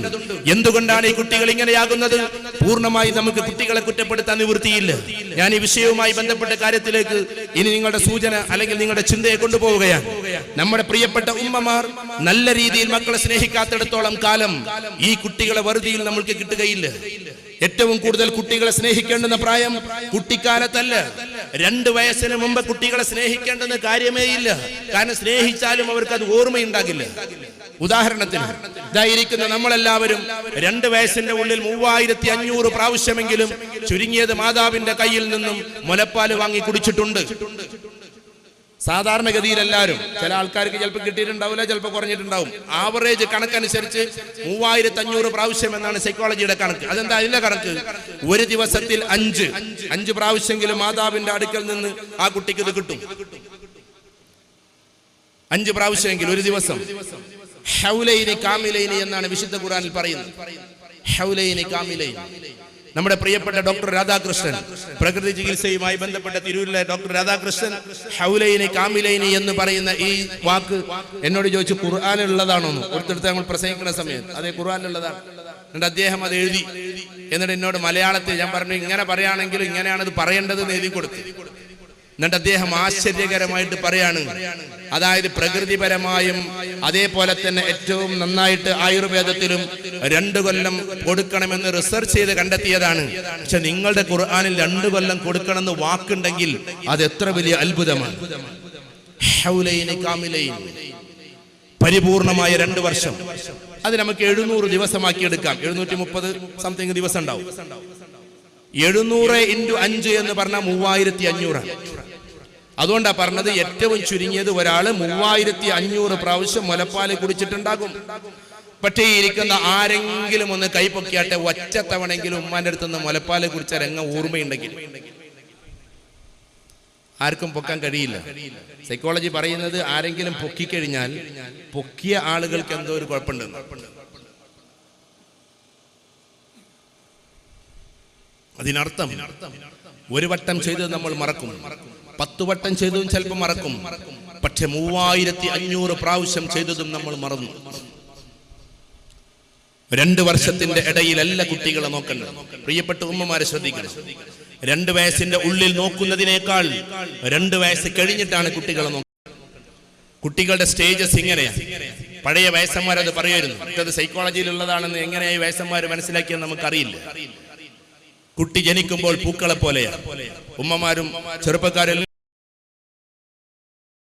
എന്തുകൊണ്ടാണ് ഈ കുട്ടികൾ ഇങ്ങനെയാകുന്നത്? പൂർണ്ണമായി നമുക്ക് കുട്ടികളെ കുറ്റപ്പെടുത്താൻ നിവൃത്തിയില്ല. ഞാൻ ഈ വിഷയവുമായി ബന്ധപ്പെട്ട കാര്യത്തിലേക്ക് ഇനി നിങ്ങളുടെ സൂചന അല്ലെങ്കിൽ നിങ്ങളുടെ ചിന്തയെ കൊണ്ടുപോവുകയാണ്. നമ്മുടെ പ്രിയപ്പെട്ട ഉമ്മമാർ നല്ല രീതിയിൽ മക്കളെ സ്നേഹിക്കാത്തിടത്തോളം കാലം ഈ കുട്ടികളെ വെറുതെയിൽ നമ്മൾക്ക് കിട്ടുകയില്ല. ഏറ്റവും കൂടുതൽ കുട്ടികളെ സ്നേഹിക്കേണ്ടുന്ന പ്രായം കുട്ടിക്കാലത്തല്ല. 2 വയസ്സിന് മുമ്പ് കുട്ടികളെ സ്നേഹിക്കേണ്ടെന്ന് കാര്യമേ ഇല്ല. കാരണം സ്നേഹിച്ചാലും അവർക്ക് അത് ഓർമ്മയുണ്ടാകില്ല. ഉദാഹരണത്തിന് ഇതായിരിക്കുന്ന നമ്മളെല്ലാവരും 2 വയസ്സിന്റെ ഉള്ളിൽ 3500 പ്രാവശ്യമെങ്കിലും ചുരുങ്ങിയത് മാതാവിന്റെ കയ്യിൽ നിന്നും മുലപ്പാല് വാങ്ങി കുടിച്ചിട്ടുണ്ട്. സാധാരണഗതിയിൽ എല്ലാവരും, ചില ആൾക്കാർക്ക് ചിലപ്പോൾ കിട്ടിയിട്ടുണ്ടാവില്ല, ചിലപ്പോൾ കുറഞ്ഞിട്ടുണ്ടാവും. ആവറേജ് കണക്കനുസരിച്ച് 3500 പ്രാവശ്യം എന്നാണ് സൈക്കോളജിയുടെ കണക്ക്. അതെന്താ അതിന്റെ കണക്ക്? ഒരു ദിവസത്തിൽ 5 പ്രാവശ്യമെങ്കിലും മാതാവിന്റെ അടുക്കൽ നിന്ന് ആ കുട്ടിക്ക് ഇത് കിട്ടും. 5 പ്രാവശ്യമെങ്കിലും ഒരു ദിവസം. ഹൗലൈനി കാമിലൈനി എന്നാണ് വിശുദ്ധ ഖുർആനിൽ പറയുന്നത്. ഹൗലൈനി കാമിലൈനി. നമ്മുടെ പ്രിയപ്പെട്ട ഡോക്ടർ രാധാകൃഷ്ണൻ, പ്രകൃതി ചികിത്സയുമായി ബന്ധപ്പെട്ട തിരൂരിലെ ഡോക്ടർ രാധാകൃഷ്ണൻ ഹൗലൈനി കാമിലൈനി എന്ന് പറയുന്ന ഈ വാക്ക് എന്നോട് ചോദിച്ചു, ഖുർആനിലുള്ളതാണോ? ഒരിടത്ത് ഞങ്ങൾ പ്രസംഗിക്കുന്ന സമയത്ത് അതെ ഖുർആനിലുള്ളതാണ്. എന്നിട്ട് അദ്ദേഹം അത് എഴുതി. എന്നിട്ട് എന്നോട് മലയാളത്തിൽ ഞാൻ പറഞ്ഞു, ഇങ്ങനെ പറയുകയാണെങ്കിൽ ഇങ്ങനെയാണത് പറയേണ്ടത് എന്ന് എഴുതി കൊടുത്തു. എന്നിട്ട് അദ്ദേഹം ആശ്ചര്യകരമായിട്ട് പറയാണ്, അതായത് പ്രകൃതിപരമായും അതേപോലെ തന്നെ ഏറ്റവും നന്നായിട്ട് ആയുർവേദത്തിലും 2 കൊല്ലം കൊടുക്കണമെന്ന് റിസർച്ച് ചെയ്ത് കണ്ടെത്തിയതാണ്. പക്ഷെ നിങ്ങളുടെ ഖുർആനിൽ 2 കൊല്ലം കൊടുക്കണമെന്ന് വാക്കുണ്ടെങ്കിൽ അത് എത്ര വലിയ അത്ഭുതമാണ്. ഹൗലൈനി കാമിലൈൻ, പരിപൂർണമായ 2 വർഷം. അത് നമുക്ക് 700 ദിവസമാക്കി എടുക്കാം. 730 സംതിങ് ദിവസം ഉണ്ടാവും. 700 × 5 എന്ന് പറഞ്ഞാൽ 3500. അതുകൊണ്ടാ പറഞ്ഞത് ഏറ്റവും ചുരുങ്ങിയത് ഒരാള് 3500 പ്രാവശ്യം മുലപ്പാല് കുടിച്ചിട്ടുണ്ടാകും. പക്ഷേ ഇരിക്കുന്ന ആരെങ്കിലും ഒന്ന് കൈപ്പൊക്കിയാട്ടെ, ഒറ്റത്തവണെങ്കിലും ഉമ്മാന്റെ അടുത്തുനിന്ന് മുലപ്പാല് കുടിച്ച രംഗം ഓർമ്മയുണ്ടെങ്കിൽ. ആർക്കും പൊക്കാൻ കഴിയില്ല. സൈക്കോളജി പറയുന്നത് ആരെങ്കിലും പൊക്കിക്കഴിഞ്ഞാൽ പൊക്കിയ ആളുകൾക്ക് എന്തോ ഒരു കുഴപ്പമുണ്ട്. അതിനർത്ഥം ഒരു വട്ടം ചെയ്തത് നമ്മൾ മറക്കും, 10 വട്ടം ചെയ്തതും ചിലപ്പോൾ മറക്കും. പക്ഷെ 3500 പ്രാവശ്യം ചെയ്തതും നമ്മൾ മറന്നു. 2 വർഷത്തിന്റെ ഇടയിൽ എല്ലാ കുട്ടികളെ നോക്കണ്ട. പ്രിയപ്പെട്ട ഉമ്മമാരെ ശ്രദ്ധിക്കണം. 2 വയസ്സിന്റെ ഉള്ളിൽ നോക്കുന്നതിനേക്കാൾ 2 വയസ്സ് കഴിഞ്ഞിട്ടാണ് കുട്ടികളെ നോക്കുന്നത്. കുട്ടികളുടെ സ്റ്റേജസ് ഇങ്ങനെയാണ്. പഴയ വയസ്സന്മാരത് പറയുമായിരുന്നു. അത് സൈക്കോളജിയിലുള്ളതാണെന്ന് എങ്ങനെയായി വയസ്സന്മാർ മനസ്സിലാക്കിയെന്ന് നമുക്കറിയില്ല. കുട്ടി ജനിക്കുമ്പോൾ പൂക്കളെ പോലെയാണ്. ഉമ്മമാരും ചെറുപ്പക്കാരെല്ലാം